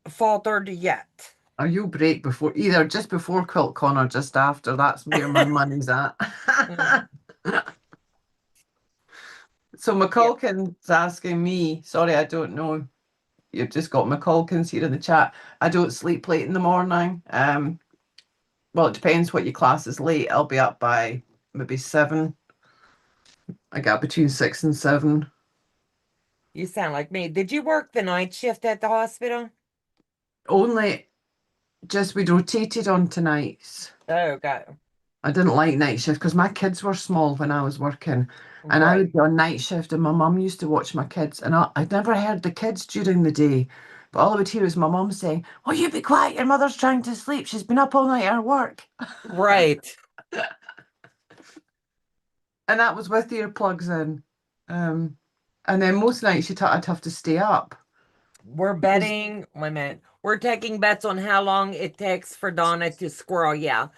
A: faltered yet.
B: Or you'll break before either just before QuiltCon or just after. That's where my money's at.
A: Mm,
B: So
A: yeah.
B: McCulkin's asking me, sorry, I don't know. You've just got McCulkin's here in the chat. I don't sleep late in the morning. Well, it depends what your class is late. I'll be up by maybe 7. I got between 6 and 7.
A: You sound like me. Did you work the night shift at the hospital?
B: Only just we rotated on tonights.
A: Oh, God.
B: I didn't like night shift because my kids were small when I was working, and I
A: Right.
B: would be on night shift, and my mum used to watch my kids, and I'd never heard the kids during the day, but all I would hear was my mum saying, "Oh, you be quiet! Your mother's trying to sleep. She's been up all night at her work,"
A: Right.
B: and that was with earplugs in. Um, and then most nights I'd have to stay up
A: We're
B: because
A: betting, wait a minute. We're taking bets on how long it takes for Donna to squirrel. Yeah.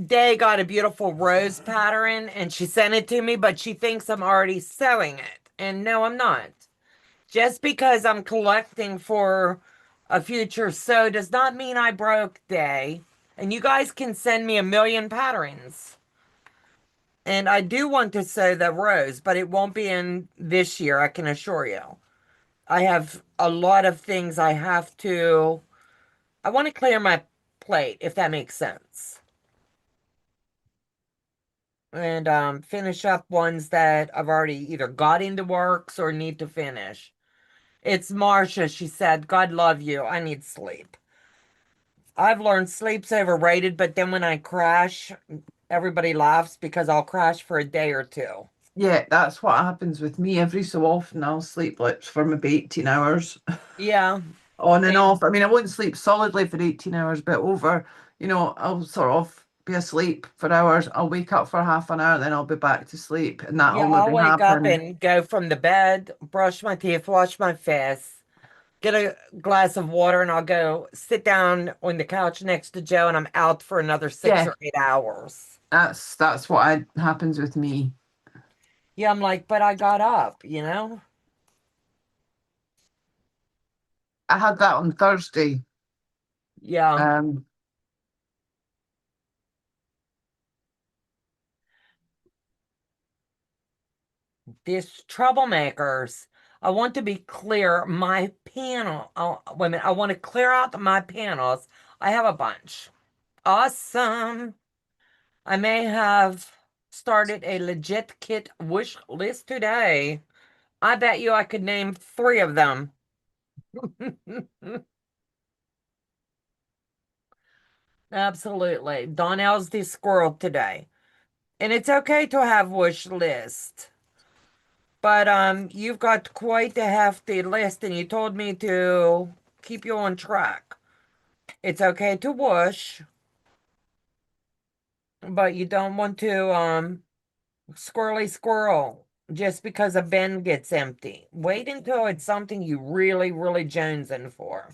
A: Day got a beautiful rose pattern and she sent it to me, but she thinks I'm already sewing it. And no, I'm not. Just because I'm collecting for a future sew does not mean I broke Day. And you guys can send me a million patterns. And I do want to sew the rose, but it won't be in this year, I can assure you. I have a lot of things I want to clear my plate, if that makes sense. And finish up ones that I've already either got into works or need to finish. It's Marcia, she said, God love you. I need sleep. I've learned sleep's overrated, but then when I crash, everybody laughs because I'll crash for a day or two.
B: yeah, that's what happens with me. Every so often I'll sleep like for maybe 18 hours.
A: Yeah,
B: On and
A: same.
B: off. I mean, I won't sleep solidly for 18 hours, but over, I'll sort of be asleep for hours. I'll wake up for half an hour, then I'll be back to sleep. And
A: Yeah,
B: that'll
A: I'll
B: maybe
A: wake up
B: happen.
A: and go from the bed, brush my teeth, wash my face, get a glass of water, and I'll go sit down on the couch next to Joe, and I'm out for another six
B: Yeah,
A: or 8 hours.
B: that's what happens with me.
A: Yeah, I'm like, but I got up, you know?
B: I had that on Thursday.
A: Yeah,
B: Um,
A: these troublemakers. I want to be clear. My panel, oh, wait a minute. I want to clear out my panels. I have a bunch. Awesome. I may have started a legit kit wish list today. I bet you I could name 3 of them. Absolutely. Donnell's the squirrel today. And it's okay to have wish list. But you've got quite a hefty list and you told me to keep you on track. It's okay to wish, but you don't want to squirrely squirrel just because a bin gets empty. Wait until it's something you really, really jonesing for.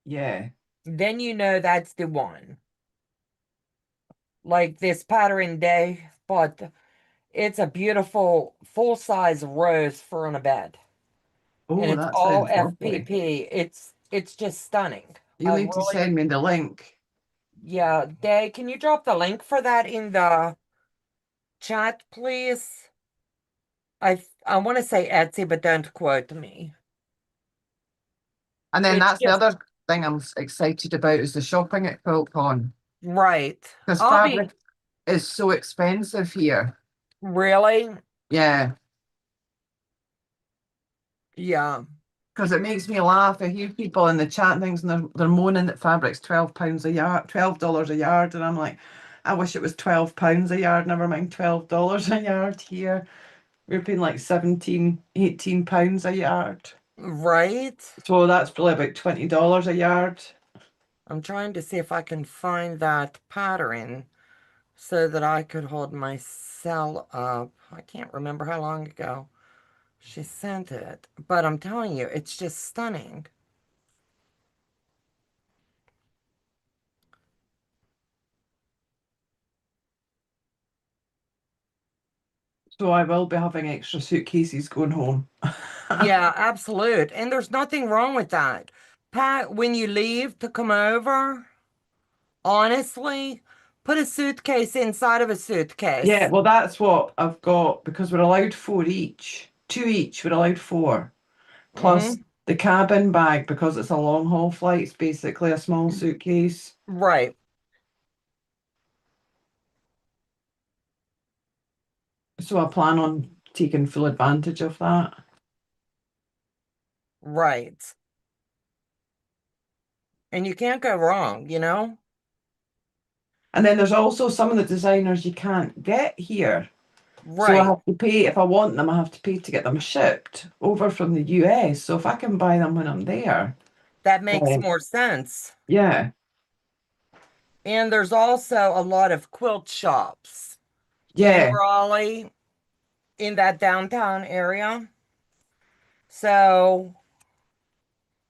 B: yeah.
A: Then you know that's the one. Like this pattern day, but it's a beautiful full-size rose for on a bed. And
B: Oh,
A: it's
B: that
A: all
B: sounds lovely.
A: FPP. It's just stunning.
B: You
A: I
B: need to
A: really,
B: send me the link.
A: yeah, Day, can you drop the link for that in the chat, please? I want to say Etsy, but don't quote me.
B: And then
A: It's
B: that's the
A: just
B: other thing I'm excited about is the shopping at QuiltCon.
A: right.
B: Because
A: I'll
B: fabric
A: be
B: is so expensive here.
A: really,
B: Yeah.
A: yeah,
B: Because it makes me laugh. I hear people in the chat and things, and they're moaning that fabric's £12 a yard, $12 a yard, and I'm like, I wish it was £12 a yard. Never mind $12 a yard here. We're paying like 17, £18 a yard.
A: right.
B: So that's probably about $20 a yard.
A: I'm trying to see if I can find that pattern so that I could hold my cell up. I can't remember how long ago she sent it, but I'm telling you, it's just stunning.
B: So I will be having extra suitcases going home.
A: Yeah, absolute. And there's nothing wrong with that. Pack when you leave to come over, honestly, put a suitcase inside of a
B: Yeah,
A: suitcase.
B: well, that's what I've got because we're allowed four each. Two each, we're allowed four. Plus
A: Hmm.
B: the cabin bag because it's a long haul flight. It's basically a small suitcase.
A: Right,
B: So I plan on taking full advantage of that.
A: right. And you can't go wrong, you know?
B: And then there's also some of the designers you can't get here. So I
A: Right.
B: have to pay, if I want them, I have to pay to get them shipped over from the US. So if I can buy them when I'm there,
A: That makes
B: then
A: more sense.
B: yeah,
A: And there's also a lot of quilt shops in
B: yeah.
A: Raleigh, in that downtown area. So,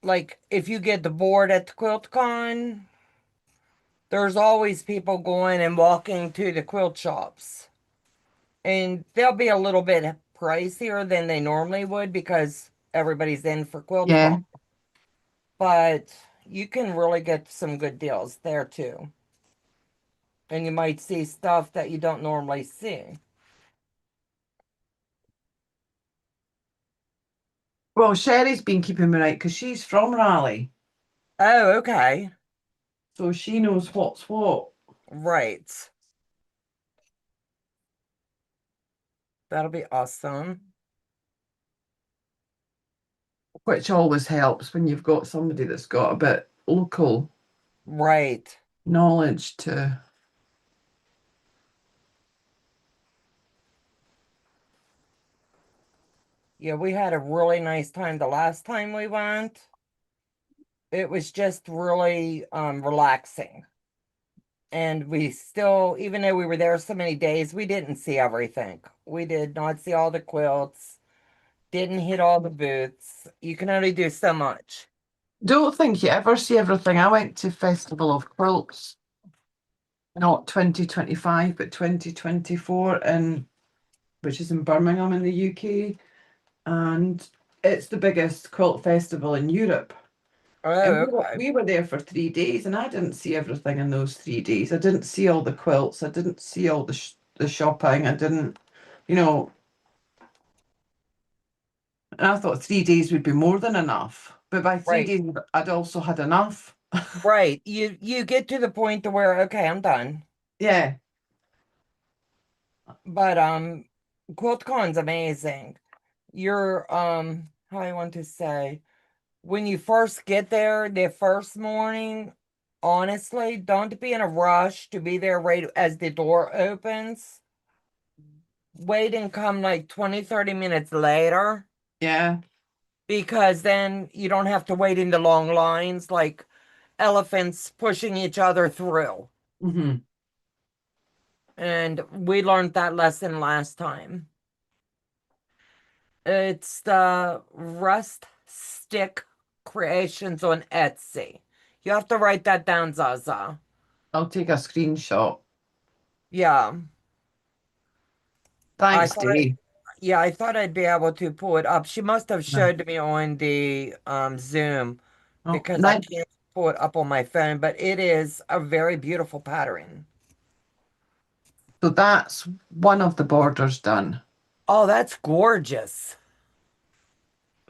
A: like, if you get the board at the QuiltCon, there's always people going and walking to the quilt shops. And they'll be a little bit pricier than they normally would because everybody's in for QuiltCon.
B: Yeah.
A: But you can really get some good deals there too. And you might see stuff that you don't normally see.
B: Well, Sherry's been keeping me right because she's from Raleigh.
A: Oh, okay.
B: So she knows what's what,
A: Right. That'll be awesome.
B: which always helps when you've got somebody that's got a bit local
A: Right.
B: knowledge to.
A: Yeah, we had a really nice time the last time we went. It was just really relaxing. And we still, even though we were there so many days, we didn't see everything. We did not see all the quilts, didn't hit all the booths. You can only do so much.
B: Don't think you ever see everything. I went to Festival of Quilts, not 2025, but 2024 in which is in Birmingham in the UK. And it's the biggest quilt festival in Europe. And
A: Oh,
B: we were,
A: okay.
B: we were there for 3 days, and I didn't see everything in those 3 days. I didn't see all the quilts. I didn't see all the shopping. I didn't, you know, and I thought 3 days would be more than enough. But by three
A: Right.
B: days, I'd also had enough.
A: Right. You get to the point to where, okay, I'm done.
B: Yeah.
A: But QuiltCon's amazing. You're how I want to say, when you first get there, the first morning, honestly, don't be in a rush to be there right as the door opens. Wait and come like 20, 30 minutes later
B: Yeah.
A: because then you don't have to wait in the long lines like elephants pushing each other through.
B: Hmm.
A: And we learned that lesson last time. It's the Rust Stick Creations on Etsy. You have to write that down, Zaza.
B: I'll take a screenshot.
A: Yeah. I
B: Thanks,
A: thought I,
B: Dee.
A: yeah, I thought I'd be able to pull it up. She must have
B: No.
A: showed me on the Zoom
B: Oh,
A: because I
B: nice.
A: can't pull it up on my phone, but it is a very beautiful pattern.
B: So that's one of the borders done.
A: Oh, that's gorgeous.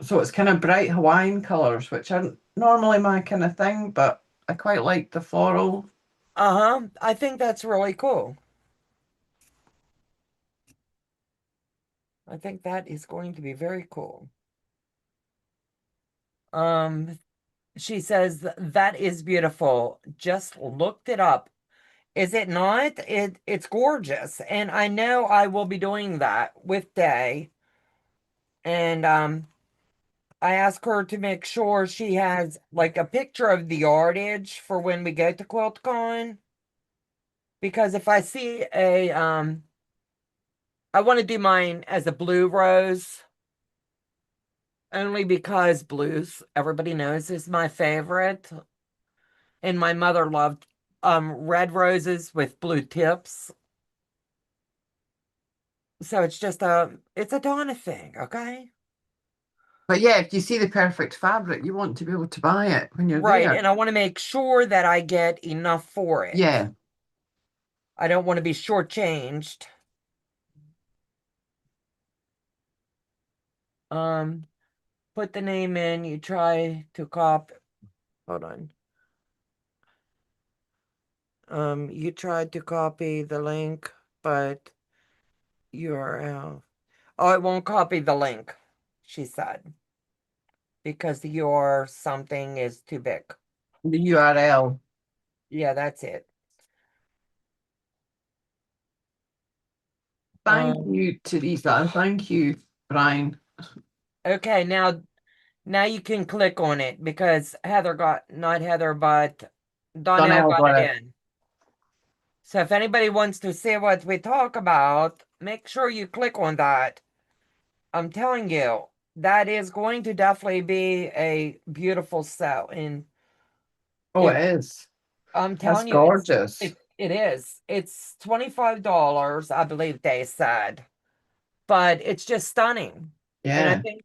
B: So it's kind of bright Hawaiian colours, which aren't normally my kind of thing, but I quite like the floral.
A: Uh-huh. I think that's really cool. I think that is going to be very cool. Um, she says that is beautiful. Just looked it up. Is it not? It's gorgeous. And I know I will be doing that with Day. And I asked her to make sure she has like a picture of the yardage for when we go to QuiltCon. Because if I see a I want to do mine as a blue rose, only because blues, everybody knows, is my favorite. And my mother loved red roses with blue tips. So it's a Donna thing, okay?
B: But yeah, if you see the perfect fabric, you want to be able to buy it when you're
A: Right,
B: there.
A: and I want to make sure that I get enough for it.
B: Yeah.
A: I don't want to be shortchanged. Um, put the name in, you try to copy. Hold on. You tried to copy the link, but URL. Oh, it won't copy the link, she said, because your something is too big.
B: The URL.
A: Yeah, that's it.
B: Thank
A: Um,
B: you, Teresa, and thank you, Brian.
A: okay, now you can click on it because Heather got, not Heather, but Donnell
B: Donnell
A: got
B: got
A: it
B: it.
A: in. So if anybody wants to see what we talk about, make sure you click on that. I'm telling you, that is going to definitely be a beautiful sew. And
B: Oh,
A: if
B: it is.
A: I'm
B: That's
A: telling you,
B: gorgeous.
A: it is. It's $25, I believe they said. But it's just stunning. And I
B: Yeah.
A: think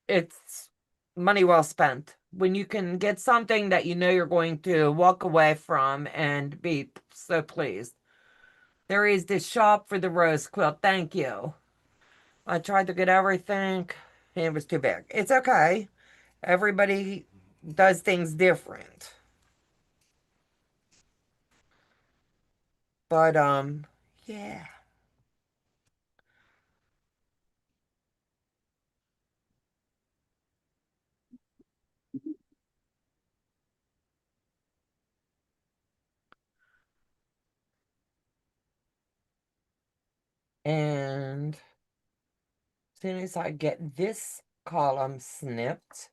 A: it's money well spent when you can get something that you know you're going to walk away from and be so pleased. There is this shop for the rose quilt. Thank you. I tried to get everything and it was too big. It's okay. Everybody does things different. But yeah. And as soon as I get this column snipped,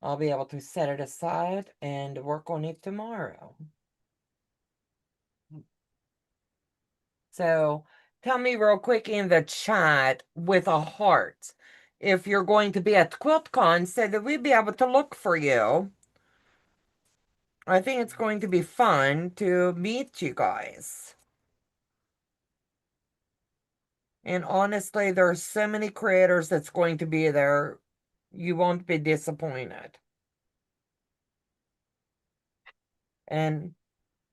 A: I'll be able to set it aside and work on it tomorrow. So tell me real quick in the chat with a heart if you're going to be at QuiltCon so that we'll be able to look for you. I think it's going to be fun to meet you guys. And honestly, there's so many creators that's going to be there. You won't be disappointed. And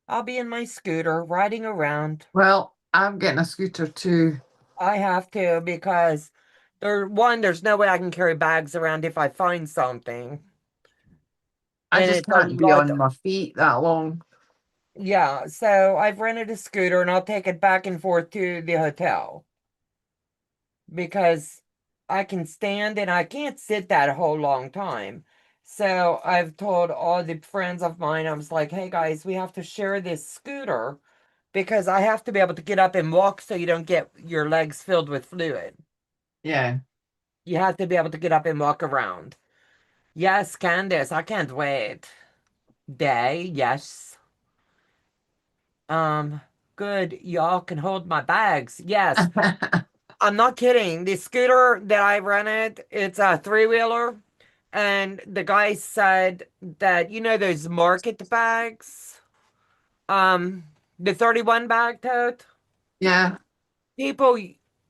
A: I'll be in my scooter riding around.
B: Well, I'm getting a scooter too.
A: I have to because there's no way I can carry bags around if I find something.
B: I
A: And
B: just
A: it's a
B: can't be
A: lot.
B: on my feet that long.
A: Yeah, so I've rented a scooter and I'll take it back and forth to the hotel because I can stand and I can't sit that whole long time. So I've told all the friends of mine, I was like, hey guys, we have to share this scooter because I have to be able to get up and walk so you don't get your legs filled with fluid.
B: Yeah.
A: You have to be able to get up and walk around. Yes, Candace, I can't wait. Day, yes. Um, good. Y'all can hold my bags. Yes. I'm not kidding. The scooter that I rented, it's a three-wheeler. And the guy said that, you know, those market bags, um, the 31 bag tote,
B: Yeah.
A: people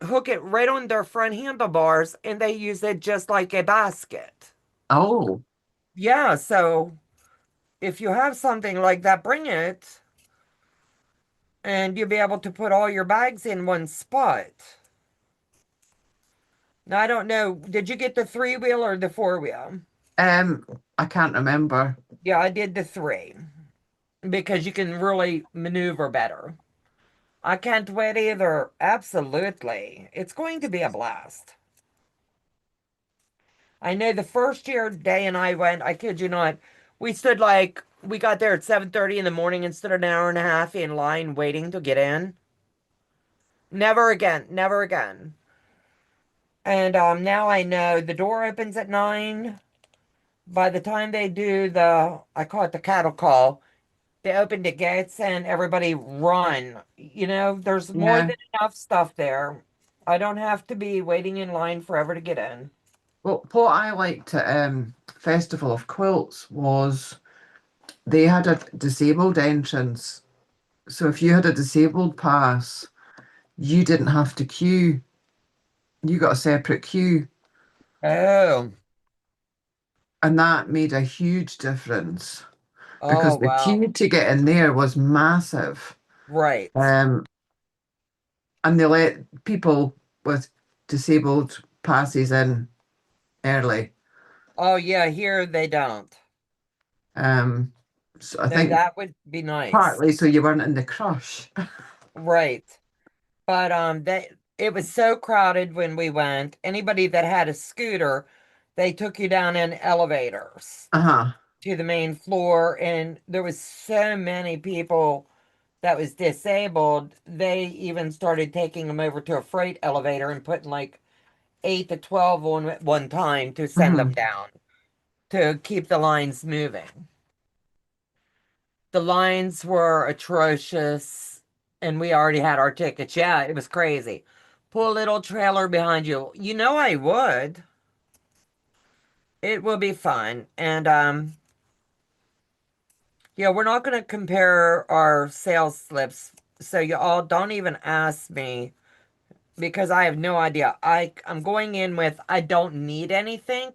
A: hook it right on their front handlebars and they use it just like a basket.
B: Oh,
A: Yeah, so if you have something like that, bring it and you'll be able to put all your bags in one spot. Now, I don't know, did you get the three-wheel or the four-wheel?
B: um, I can't remember.
A: Yeah, I did the three because you can really maneuver better. I can't wait either. Absolutely. It's going to be a blast. I know the first year Day and I went, I kid you not, we got there at 7:30 in the morning and stood an hour and a half in line waiting to get in. Never again, never again. And now I know the door opens at 9. By the time they do I call it the cattle call, they open the gates and everybody run. You know, there's more
B: Yeah.
A: than enough stuff there. I don't have to be waiting in line forever to get in.
B: Well, what I liked at Festival of Quilts was they had a disabled entrance. So if you had a disabled pass, you didn't have to queue. You got a separate queue.
A: Oh,
B: And that made a huge difference
A: oh,
B: because the
A: wow.
B: queue to get in there was massive.
A: Right.
B: Um, and they let people with disabled passes in early.
A: Oh, yeah, here they don't.
B: Um, so I
A: No,
B: think
A: that would be nice.
B: partly so you weren't in the crush.
A: Right. But they it was so crowded when we went. Anybody that had a scooter, they took you down in elevators
B: Uh-huh.
A: to the main floor, and there was so many people that was disabled. They even started taking them over to a freight elevator and putting like 8 to 12 on at one time to send them
B: Hmm.
A: down to keep the lines moving. The lines were atrocious, and we already had our tickets. Yeah, it was crazy. Pull a little trailer behind you. You know I would. It will be fun. And yeah, we're not gonna compare our sales slips. So you all don't even ask me because I have no idea. I'm going in with I don't need anything,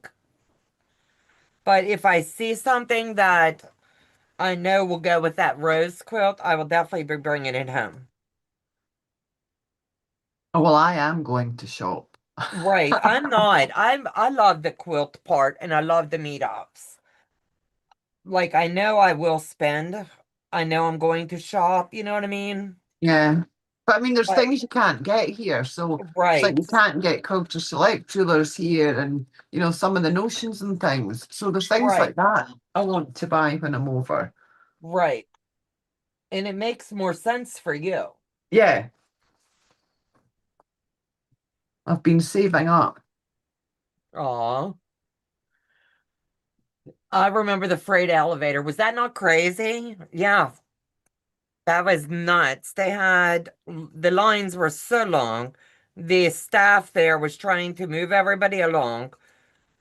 A: but if I see something that I know will go with that rose quilt, I will definitely be bringing it home.
B: Oh, well, I am going to shop.
A: Right. I'm not. I love the quilt part and I love the meetups. Like I know I will spend. I know I'm going to shop, you know what I mean?
B: Yeah. But I mean, there's
A: But
B: things you can't get here. So it's like
A: right.
B: you can't get Quilter Select jewelers here and, some of the notions and things. So there's things
A: Right.
B: like that I want to buy when I'm over.
A: Right. And it makes more sense for you.
B: Yeah, I've been saving up.
A: Aw. I remember the freight elevator. Was that not crazy? Yeah, that was nuts. The lines were so long. The staff there was trying to move everybody along.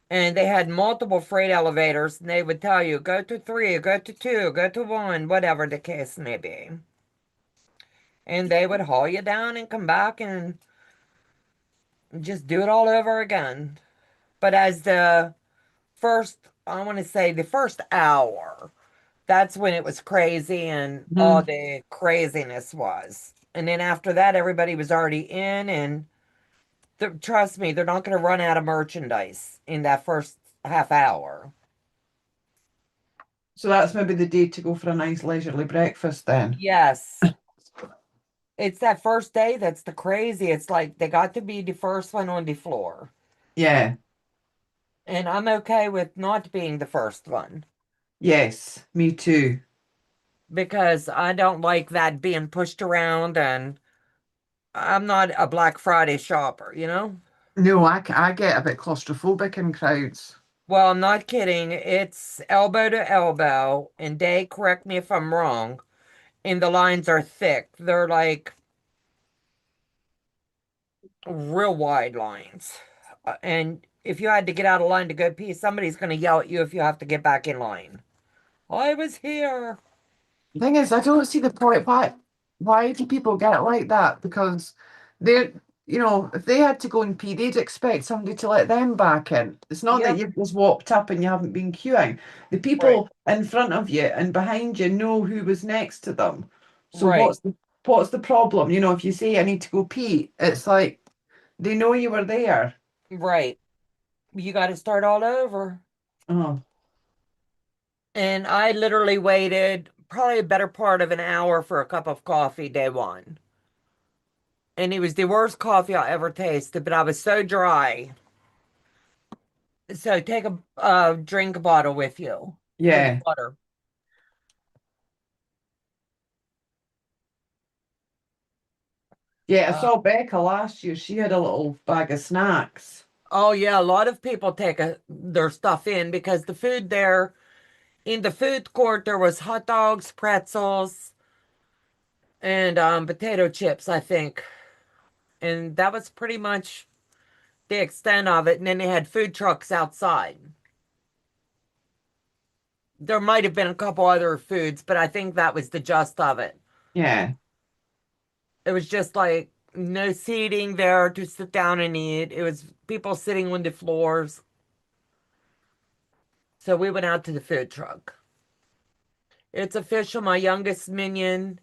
A: And they had multiple freight elevators, and they would tell you, go to three, go to two, go to one, whatever the case may be. And they would haul you down and come back and just do it all over again. But as the first, I want to say the first hour, that's when it was crazy and all
B: Mhm.
A: the craziness was. And then after that, everybody was already in, and trust me, they're not going to run out of merchandise in that first half hour.
B: So that's maybe the day to go for a nice leisurely breakfast then.
A: Yes. It's that first day that's the crazy. It's like they got to be the first one on the floor.
B: Yeah.
A: And I'm okay with not being the first one
B: Yes, me too.
A: because I don't like that being pushed around and I'm not a Black Friday shopper, you know?
B: No, I get a bit claustrophobic in crowds.
A: Well, I'm not kidding. It's elbow to elbow, and they correct me if I'm wrong, and the lines are thick. They're like real wide lines. And if you had to get out of line to go pee, somebody's going to yell at you if you have to get back in line. I was here.
B: The thing is, I don't see the point. Why do people get like that? Because they're, if they had to go and pee, they'd expect somebody to let them back in. It's not that
A: Yep.
B: you've just walked up and you haven't been queuing. The
A: Right.
B: people in front of you and behind you know who was next to them. So
A: Right.
B: what's the problem? If you say I need to go pee, it's like they know you were there.
A: Right. You got to start all over.
B: Oh,
A: And I literally waited probably a better part of an hour for a cup of coffee day one. And it was the worst coffee I ever tasted, but I was so dry. So take a drink bottle with you with
B: yeah.
A: water.
B: Yeah, I
A: Uh,
B: saw Becca last year. She had a little bag of snacks.
A: oh yeah, a lot of people take their stuff in because the food there in the food court there was hot dogs, pretzels, and potato chips, I think. And that was pretty much the extent of it. And then they had food trucks outside. There might have been a couple other foods, but I think that was the gist of it.
B: Yeah.
A: It was just like No seating there to sit down and eat. It was people sitting on the floors. So we went out to the food truck. It's official. My youngest minion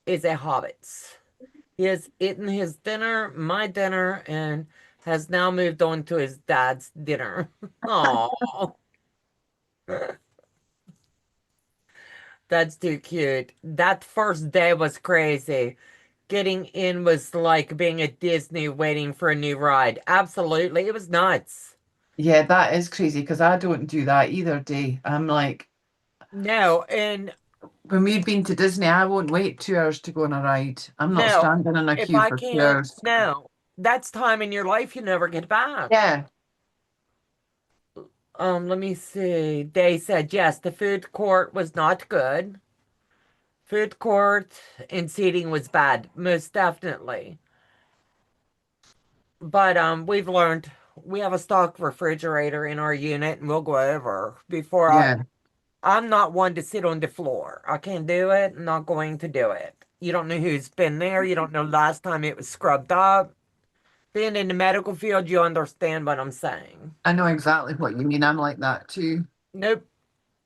A: is a hobbit. He has eaten his dinner, my dinner, and has now moved on to his dad's dinner. Oh, that's too cute. That first day was crazy. Getting in was like being at Disney waiting for a new ride. Absolutely. It was nuts.
B: Yeah, that is crazy because I don't do that either day. I'm like,
A: No, and
B: when we've been to Disney, I won't wait 2 hours to go on a ride. I'm not
A: no,
B: standing in a
A: if
B: queue
A: I
B: for two
A: can't,
B: hours.
A: no. That's time in your life you never get back.
B: Yeah,
A: Let me see. They said yes, the food court was not good. Food court and seating was bad, most definitely. But we've learned we have a stock refrigerator in our unit and we'll go over before
B: yeah.
A: I'm not one to sit on the floor. I can't do it. I'm not going to do it. You don't know who's been there. You don't know last time it was scrubbed up. Being in the medical field, you understand what I'm saying.
B: I know exactly what you mean. I'm like that too.
A: Nope.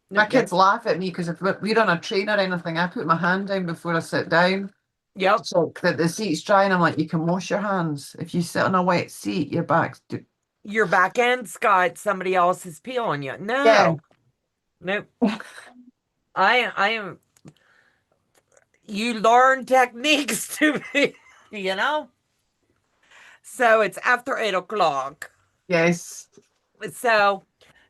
B: My
A: Nope. Yep.
B: kids laugh at me because if we're on a train or anything, I put my hand down before I sit down to
A: Yep.
B: check that the seat's dry. And I'm like, you can wash your hands. If you sit on a wet seat, your back's.
A: Your back end's got somebody else's peel on you.
B: Yeah,
A: No. Nope. I am you learn techniques to be, you know? So it's after 8 o'clock.
B: yes.
A: So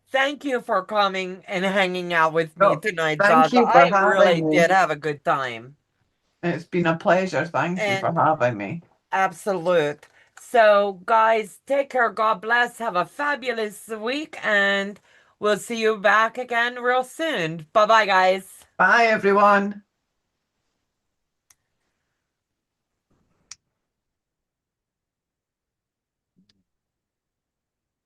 A: thank you for coming and hanging out with me
B: Oh,
A: tonight,
B: thank
A: Zaza.
B: you for
A: I really
B: having
A: did
B: me.
A: have a good time.
B: It's been a pleasure. Thank you for
A: And
B: having me.
A: absolute. So, guys, take care. God bless. Have a fabulous week. And we'll see you back again real soon. Bye bye, guys.
B: Bye, everyone.